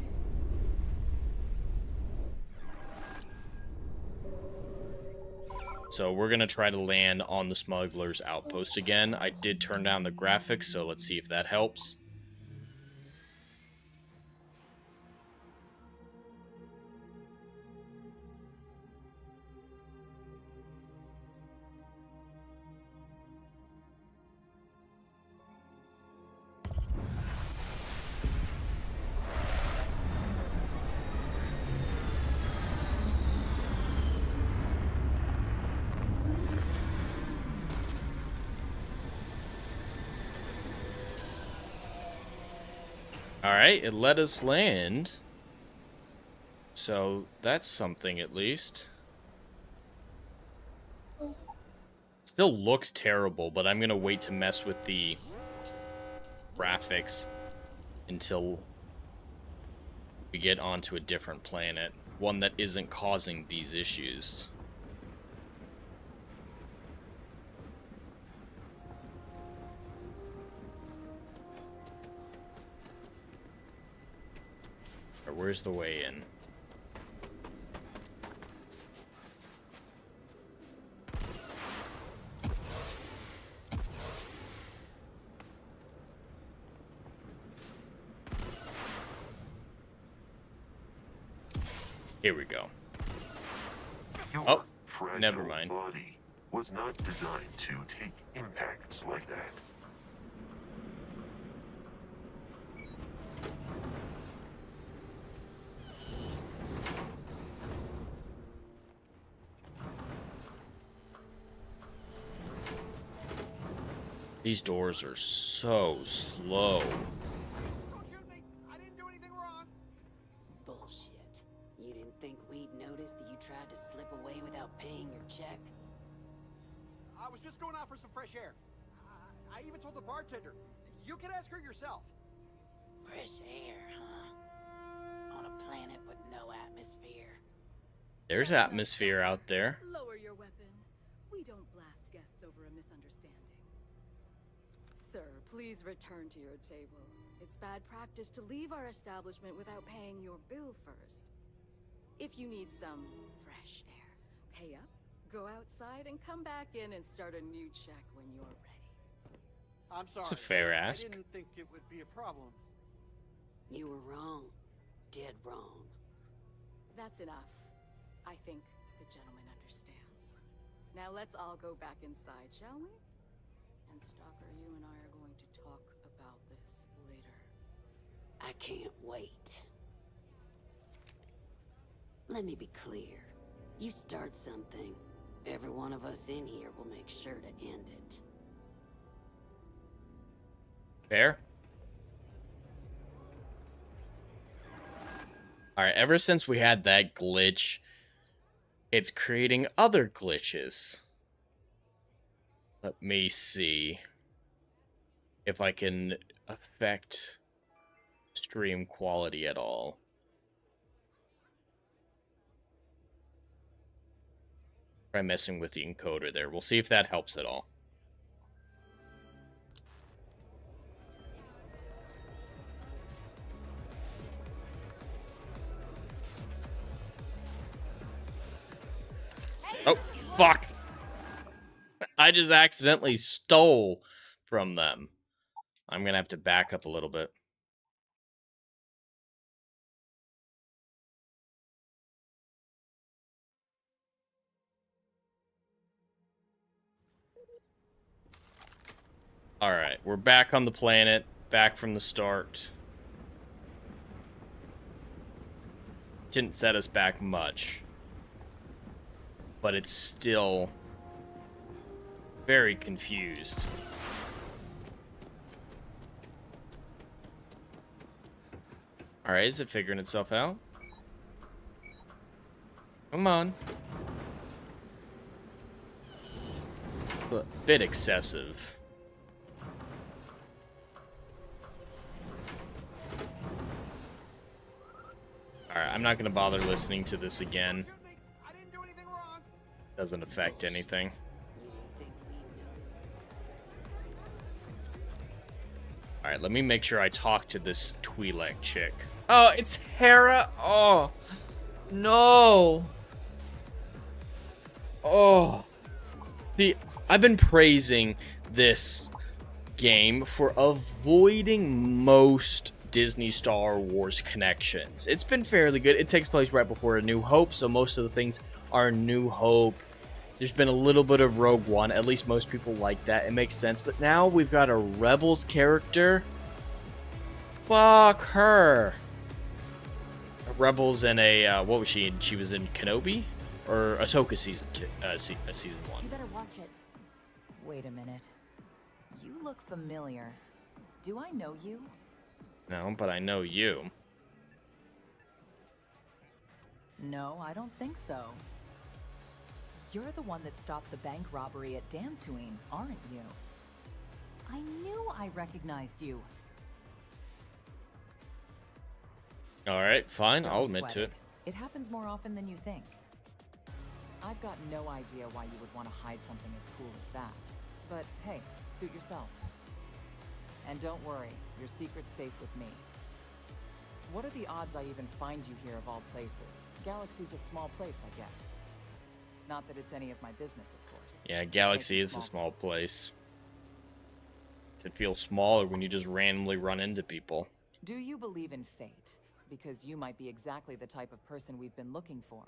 So we're gonna try to land on the smuggler's outpost again. I did turn down the graphics, so let's see if that helps. Alright, it let us land. So, that's something at least. Still looks terrible, but I'm gonna wait to mess with the graphics until we get onto a different planet. One that isn't causing these issues. Where's the way in? Here we go. Oh, never mind. Body was not designed to take impacts like that. These doors are so slow. Bullshit. You didn't think we'd notice that you tried to slip away without paying your check? I was just going out for some fresh air. I even told the bartender. You can ask her yourself. Fresh air, huh? On a planet with no atmosphere. There's atmosphere out there. Lower your weapon. We don't blast guests over a misunderstanding. Sir, please return to your table. It's bad practice to leave our establishment without paying your bill first. If you need some fresh air, pay up, go outside, and come back in and start a new check when you're ready. I'm sorry. It's a fair ask. I didn't think it would be a problem. You were wrong. Dead wrong. That's enough. I think the gentleman understands. Now let's all go back inside, shall we? And Stalker, you and I are going to talk about this later. I can't wait. Let me be clear. You start something, every one of us in here will make sure to end it. Fair. Alright, ever since we had that glitch, it's creating other glitches. Let me see if I can affect stream quality at all. Try messing with the encoder there. We'll see if that helps at all. Oh, fuck. I just accidentally stole from them. I'm gonna have to back up a little bit. Alright, we're back on the planet, back from the start. Didn't set us back much. But it's still very confused. Alright, is it figuring itself out? Come on. A bit excessive. Alright, I'm not gonna bother listening to this again. Doesn't affect anything. Alright, let me make sure I talk to this Twi'lek chick. Oh, it's Hera! Oh, no! Oh. I've been praising this game for avoiding most Disney Star Wars connections. It's been fairly good. It takes place right before A New Hope, so most of the things are New Hope. There's been a little bit of Rogue One. At least most people like that. It makes sense. But now we've got a Rebels character. Fuck her. Rebels in a, what was she in? She was in Kenobi? Or Ahsoka season 2, season 1. You better watch it. Wait a minute. You look familiar. Do I know you? No, but I know you. No, I don't think so. You're the one that stopped the bank robbery at Dantooine, aren't you? I knew I recognized you. Alright, fine, I'll Don't admit sweat to it. It happens more often than you think. I've got no idea why you would want to hide something as cool as that. But hey, suit yourself. And don't worry, your secret's safe with me. What are the odds I even find you here of all places? Galaxy's a small place, I guess. Not that it's any of my business, of course. Yeah, Galaxy is a small place. It feels smaller when you just randomly run into people. Do you believe in fate? Because you might be exactly the type of person we've been looking for.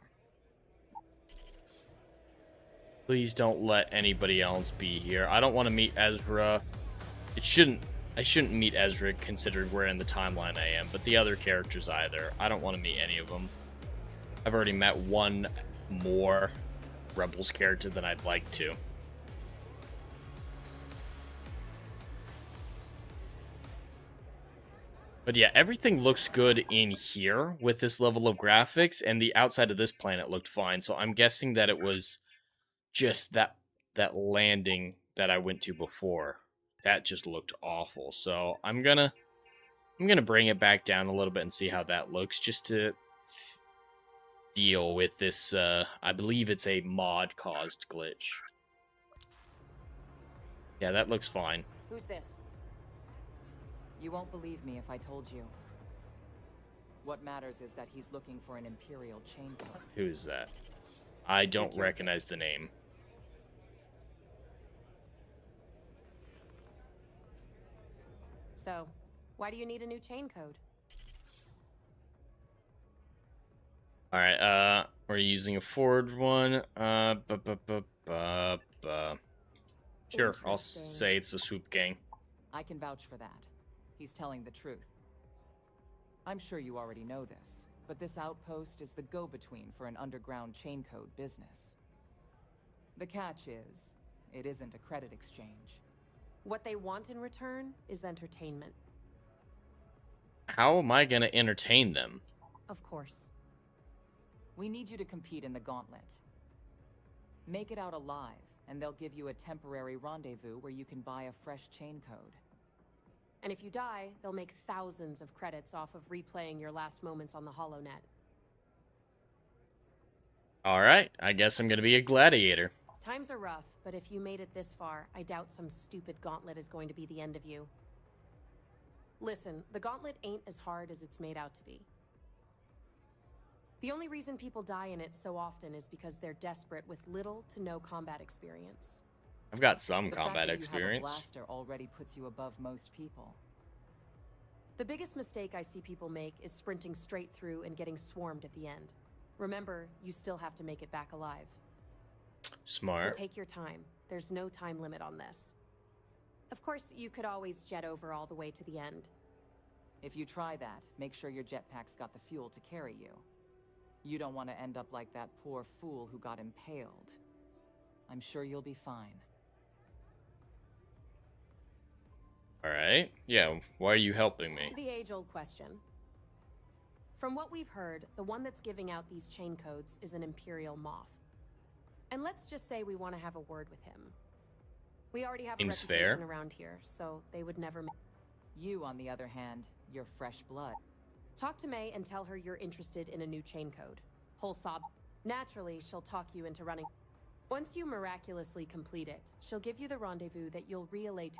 Please don't let anybody else be here. I don't want to meet Ezra. I shouldn't meet Ezra considering where in the timeline I am, but the other characters either. I don't want to meet any of them. I've already met one more Rebels character than I'd like to. But yeah, everything looks good in here with this level of graphics, and the outside of this planet looked fine, so I'm guessing that it was just that landing that I went to before. That just looked awful, so I'm gonna bring it back down a little bit and see how that looks, just to deal with this, I believe it's a mod-caused glitch. Yeah, that looks fine. Who's this? You won't believe me if I told you. What matters is that he's looking for an Imperial chain code. Who's that? I don't recognize the name. So, why do you need a new chain code? Alright, we're using a forward one. Sure, I'll say it's the Swoop Gang. I can vouch for that. He's telling the truth. I'm sure you already know this, but this outpost is the go-between for an underground chain code business. The catch is, it isn't a credit exchange. What they want in return is entertainment. How am I gonna entertain them? Of course. We need you to compete in the gauntlet. Make it out alive, and they'll give you a temporary rendezvous where you can buy a fresh chain code. And if you die, they'll make thousands of credits off of replaying your last moments on the HoloNet. Alright, I guess I'm gonna be a gladiator. Times are rough, but if you made it this far, I doubt some stupid gauntlet is going to be the end of you. Listen, the gauntlet ain't as hard as it's made out to be. The only reason people die in it so often is because they're desperate with little to no combat experience. I've got some The combat fact that experience. You have a blaster already puts you above most people. The biggest mistake I see people make is sprinting straight through and getting swarmed at the end. Remember, you still have to make it back alive. Smart. So take your time. There's no time limit on this. Of course, you could always jet over all the way to the end. If you try that, make sure your jetpack's got the fuel to carry you. You don't want to end up like that poor fool who got impaled. I'm sure you'll be fine. Alright. Yeah, why are you helping me? The age-old question. From what we've heard, the one that's giving out these chain codes is an Imperial Moth. And let's just say we want to have a word with him. We already have Seems a reputation fair. around here, so they would never... You, on the other hand, you're fresh blood. Talk to May and tell her you're interested in a new chain code. Whole sob. Naturally, she'll talk you into running. Once you miraculously complete it, she'll give you the rendezvous that you'll relay to...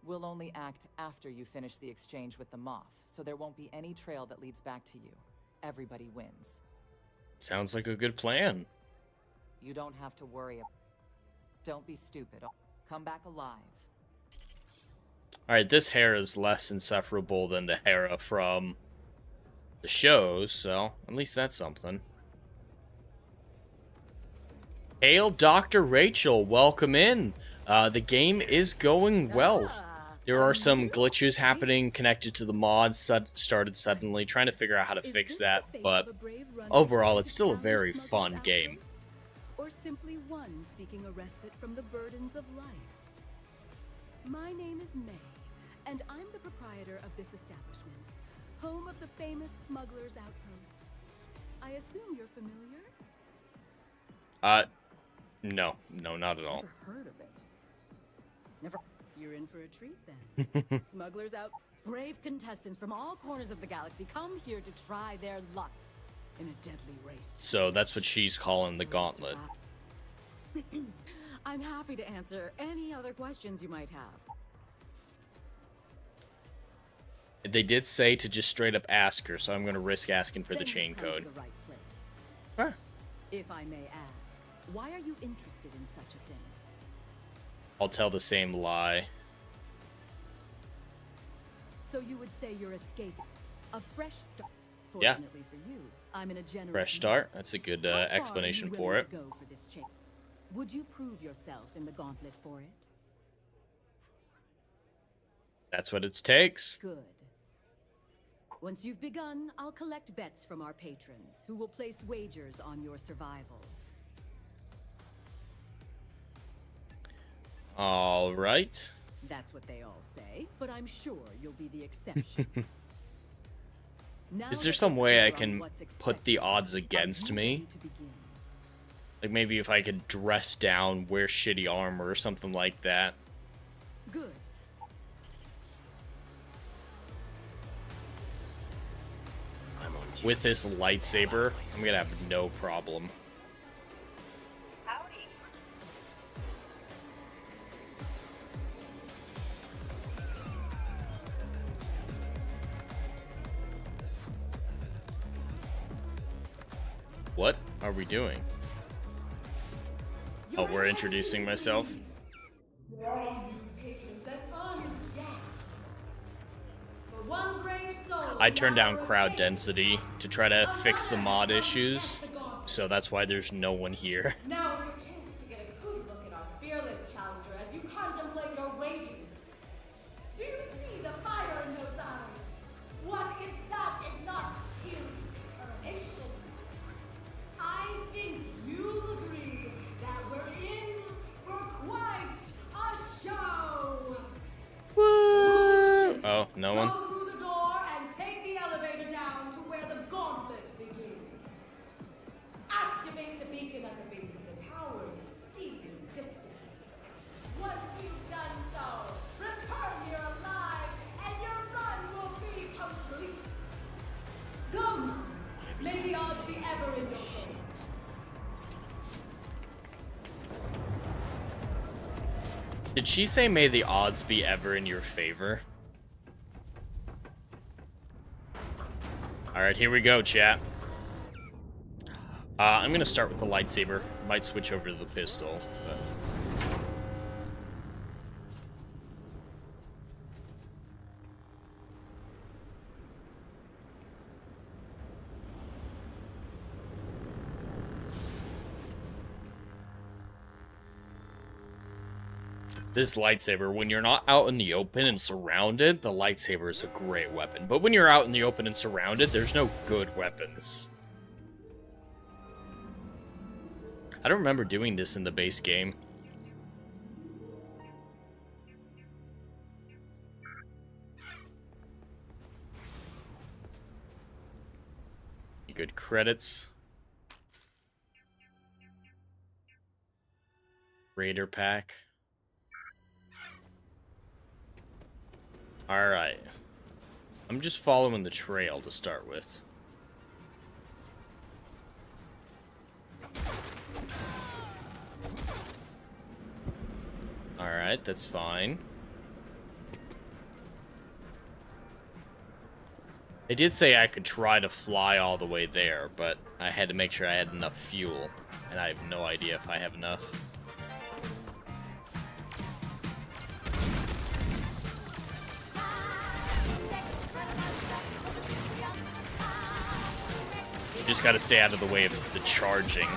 We'll only act after you finish the exchange with the Moth, so there won't be any trail that leads back to you. Everybody wins. Sounds like a good plan. You don't have to worry. Don't be stupid. Come back alive. Alright, this Hera is less insufferable than the Hera from the shows, so at least that's something. Hail, Dr. Rachel. Welcome in. The game is going well. There are some glitches happening connected to the mod started suddenly, trying to figure out how to fix that, but overall it's still a very fun game. Or simply one seeking a respite from the burdens of life. My name is May, and I'm the proprietor of this establishment, home of the famous Smuggler's Outpost. I assume you're familiar? No, not at all. Never heard of it. Never. You're in for a treat then. Smuggler's Out. Brave contestants from all corners of the galaxy come here to try their luck in a deadly race. So that's what she's calling the gauntlet. I'm happy to answer any other questions you might have. They did say to just straight up ask her, so I'm going to risk asking for the chain code. The right place. Huh. If I may ask, why are you interested in such a thing? I'll tell the same lie. So you would say you're escaping a fresh start. Yeah. Fortunately for you, I'm in a generous Fresh start. That's a good explanation for it. Go for this chain? Would you prove yourself in the gauntlet for it? That's what it takes. Good. Once you've begun, I'll collect bets from our patrons, who will place wagers on your survival. All right. That's what they all say, but I'm sure you'll be the exception. Is there some way I can put the odds against me? Like maybe if I could dress down, wear shitty armor or something like that. Good. With this lightsaber, I'm gonna have no problem. What are we doing? Oh, we're introducing myself. I turned down crowd density to try to fix the mod issues, so that's why there's no one here. Now is your chance to get a good look at our fearless challenger as you contemplate your wagers. Do you see the fire in those eyes? What is that if not skill determination? I think you'll agree that we're in for quite a show. Oh, no one? Go through the door and take the elevator down to where the gauntlet begins. Activate the beacon at the base of the tower and see the distance. Once you've done so, return here alive and your run will be complete. Go now. May the odds be ever in your favor. Did she say may the odds be ever in your favor? Alright, here we go, chat. I'm gonna start with the lightsaber. Might switch over to the pistol, but... This lightsaber, when you're not out in the open and surrounded, the lightsaber is a great weapon. But when you're out in the open and surrounded, there's no good weapons. I don't remember doing this in the base game. Good credits. Raider pack. Alright. I'm just following the trail to start with. Alright, that's fine. They did say I could try to fly all the way there, but I had to make sure I had enough fuel, and I have no idea if I have enough. You just gotta stay out of the way of the charging.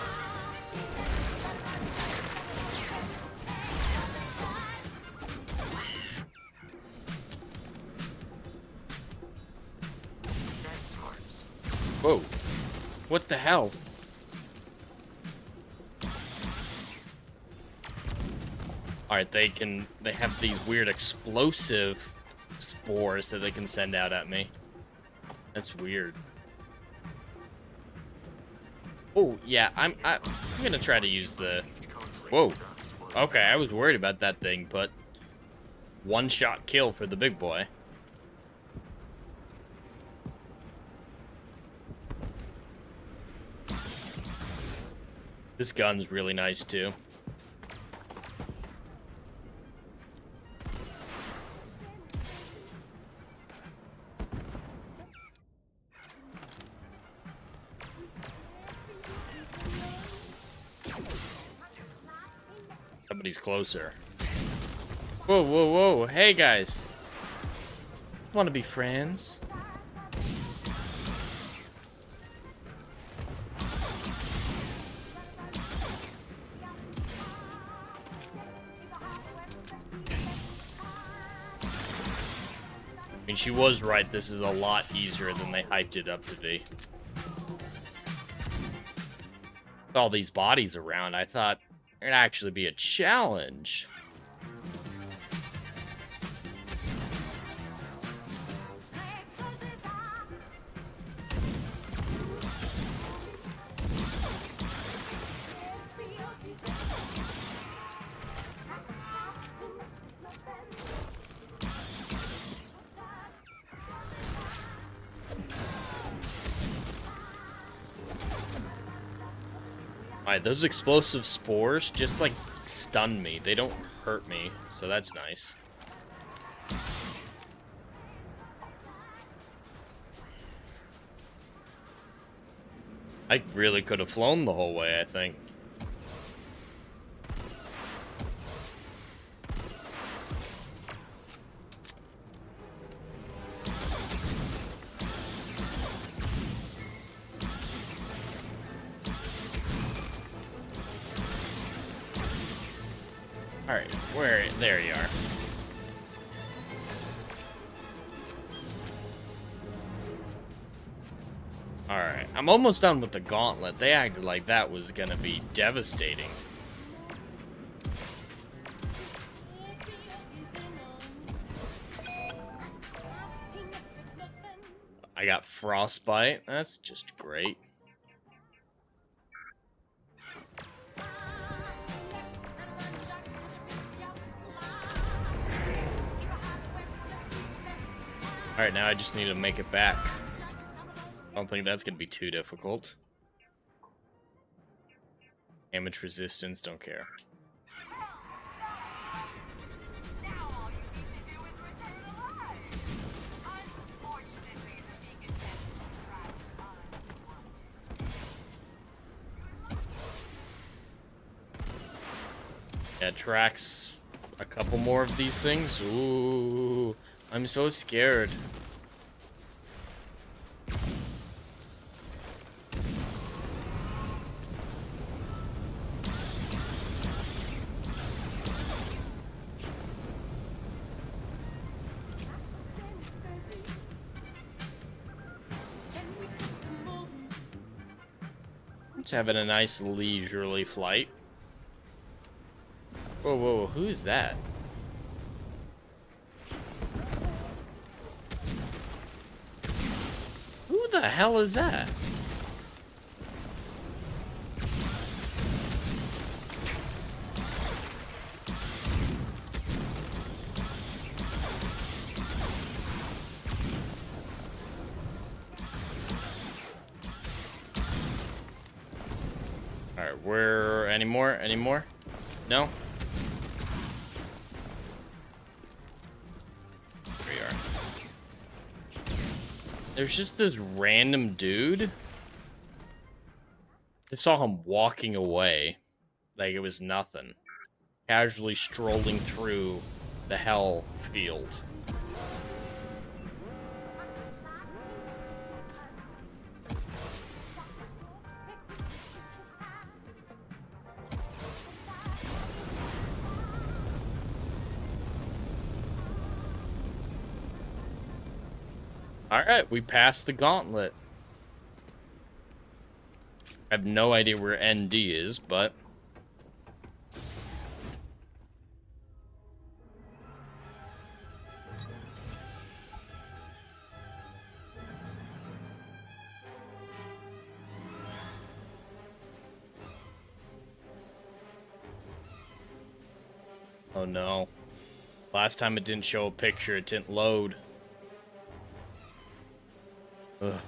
Whoa. What the hell? Alright, they have these weird explosive spores that they can send out at me. That's weird. Oh, yeah, I'm gonna try to use the... Whoa. Okay, I was worried about that thing, but... One-shot kill for the big boy. This gun's really nice, too. Somebody's closer. Whoa, whoa, whoa. Hey, guys. Want to be friends? I mean, she was right. This is a lot easier than they hyped it up to be. With all these bodies around, I thought it'd actually be a challenge. Alright, those explosive spores just, like, stun me. They don't hurt me, so that's nice. I really could have flown the whole way, I think. Alright, there you are. Alright, I'm almost done with the gauntlet. They acted like that was gonna be devastating. I got frostbite. That's just great. Alright, now I just need to make it back. I don't think that's going to be too difficult. Damage resistance, don't care. Yeah, tracks a couple more of these things. Ooh, I'm so scared. It's having a nice leisurely flight. Whoa, whoa, who is that? Who the hell is that? Alright, where... Any more? Any more? No? There we are. There's just this random dude. I saw him walking away like it was nothing. Casually strolling through the hell field. Alright, we passed the gauntlet. I have no idea where ND is, but... Oh no. Last time it didn't show a picture, it didn't load. Ugh.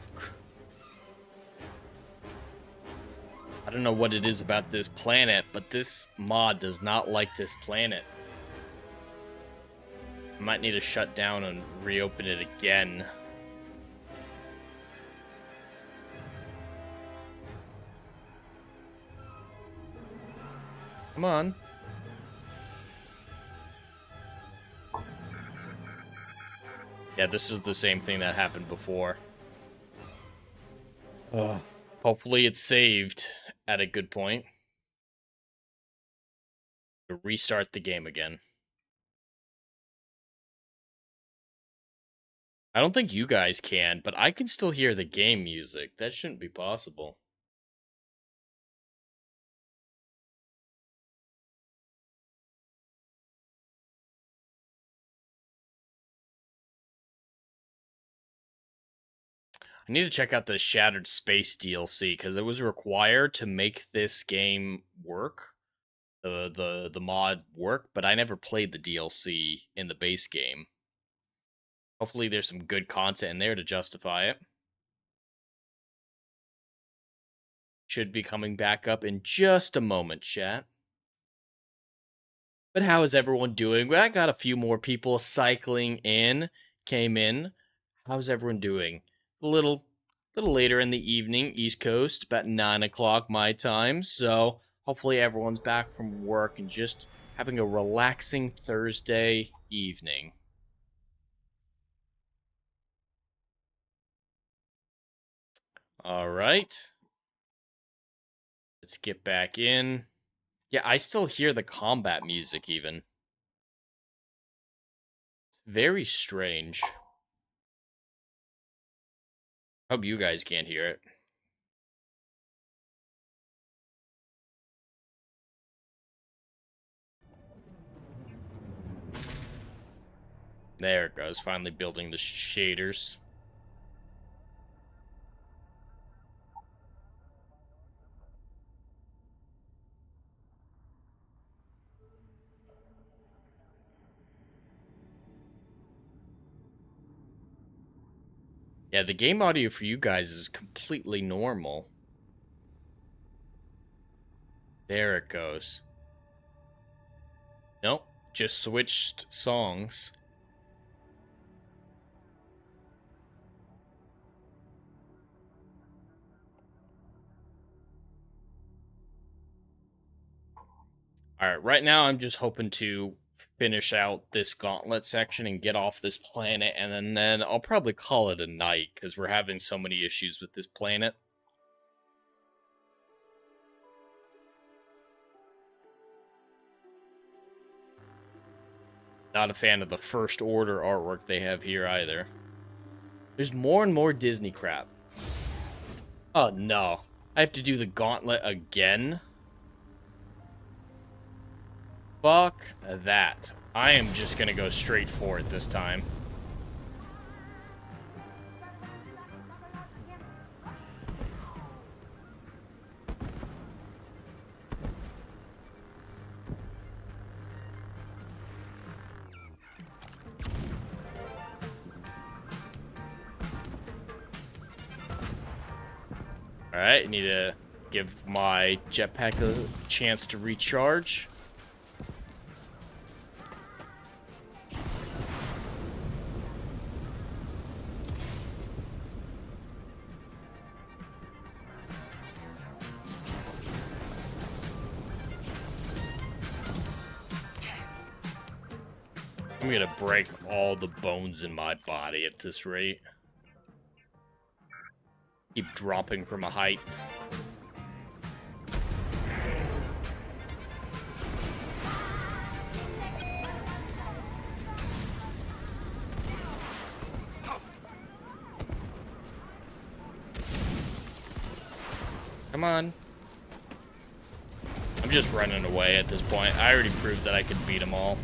I don't know what it is about this planet, but this mod does not like this planet. I might need to shut down and reopen it again. Come on. Yeah, this is the same thing that happened before. Hopefully it's saved at a good point. To restart the game again. I don't think you guys can, but I can still hear the game music. That shouldn't be possible. I need to check out the Shattered Space DLC because it was required to make this game work, the mod work, but I never played the DLC in the base game. Hopefully there's some good content in there to justify it. Should be coming back up in just a moment, chat. But how is everyone doing? Well, I got a few more people cycling in, came in. How's everyone doing? A little later in the evening, East Coast, about 9 o'clock my time. So hopefully everyone's back from work and just having a relaxing Thursday evening. All right. Let's get back in. Yeah, I still hear the combat music even. It's very strange. Hope you guys can't hear it. There it goes, finally building the shaders. Yeah, the game audio for you guys is completely normal. There it goes. Nope, just switched songs. Alright, right now I'm just hoping to finish out this gauntlet section and get off this planet, and then I'll probably call it a night, because we're having so many issues with this planet. Not a fan of the First Order artwork they have here either. There's more and more Disney crap. Oh no, I have to do the gauntlet again? Fuck that. I am just gonna go straight for it this time. Alright, I need to give my jetpack a chance to recharge. I'm gonna break all the bones in my body at this rate. Keep dropping from a height. Come on. I'm just running away at this point. I already proved that I could beat them all.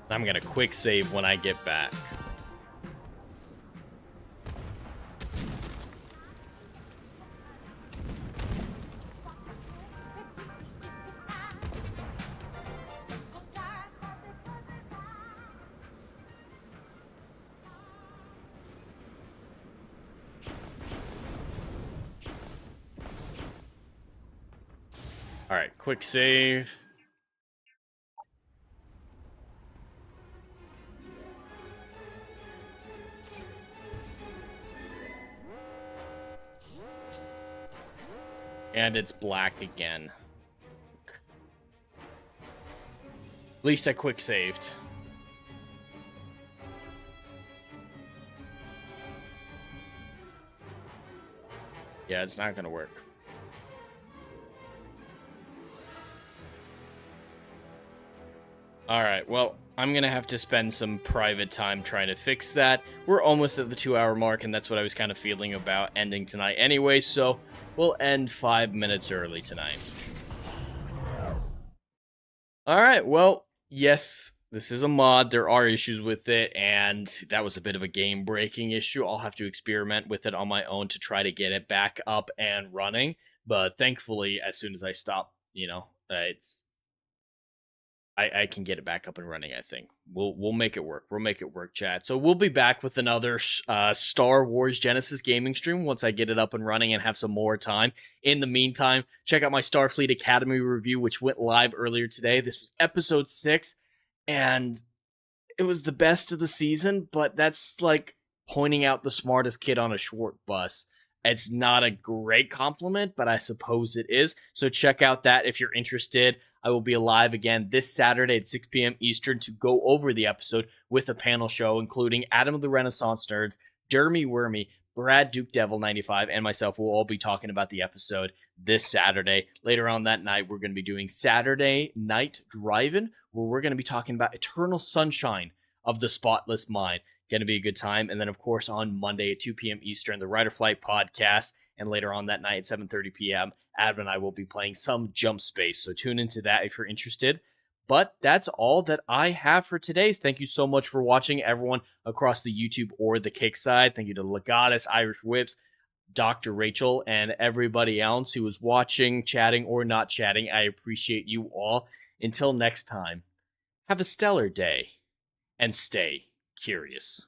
I'm gonna quick save when I get back. Alright, quick save. And it's black again. At least I quick saved. Yeah, it's not gonna work. Alright, well, I'm gonna have to spend some private time trying to fix that. We're almost at the 2-hour mark, and that's what I was kind of feeling about ending tonight anyway, so we'll end 5 minutes early tonight. Alright, well, yes, this is a mod. There are issues with it, and that was a bit of a game-breaking issue. I'll have to experiment with it on my own to try to get it back up and running, but thankfully, as soon as I stop, you know, I can get it back up and running, I think. We'll make it work. We'll make it work, chat. So we'll be back with another Star Wars Genesis gaming stream once I get it up and running and have some more time. In the meantime, check out my Starfleet Academy review, which went live earlier today. This was episode 6, and it was the best of the season, but that's like pointing out the smartest kid on a short bus. It's not a great compliment, but I suppose it is. So check out that if you're interested. I will be live again this Saturday at 6 p.m. Eastern to go over the episode with a panel show, including Adam of the Renaissance Nerds, Dermy Wormy, Brad Duke Devil 95, and myself will all be talking about the episode this Saturday. Later on that night, we're going to be doing Saturday Night Drive-In, where we're going to be talking about Eternal Sunshine of the Spotless Mind. Going to be a good time. And then, of course, on Monday at 2 p.m. Eastern, the Rider Flight podcast. And later on that night at 7:30 p.m., Adam and I will be playing some Jump Space. So tune into that if you're interested. But that's all that I have for today. Thank you so much for watching, everyone across the YouTube or the Kick side. Thank you to Legatus, Irish Whips, Dr. Rachel, and everybody else who was watching, chatting, or not chatting. I appreciate you all. Until next time, have a stellar day and stay curious.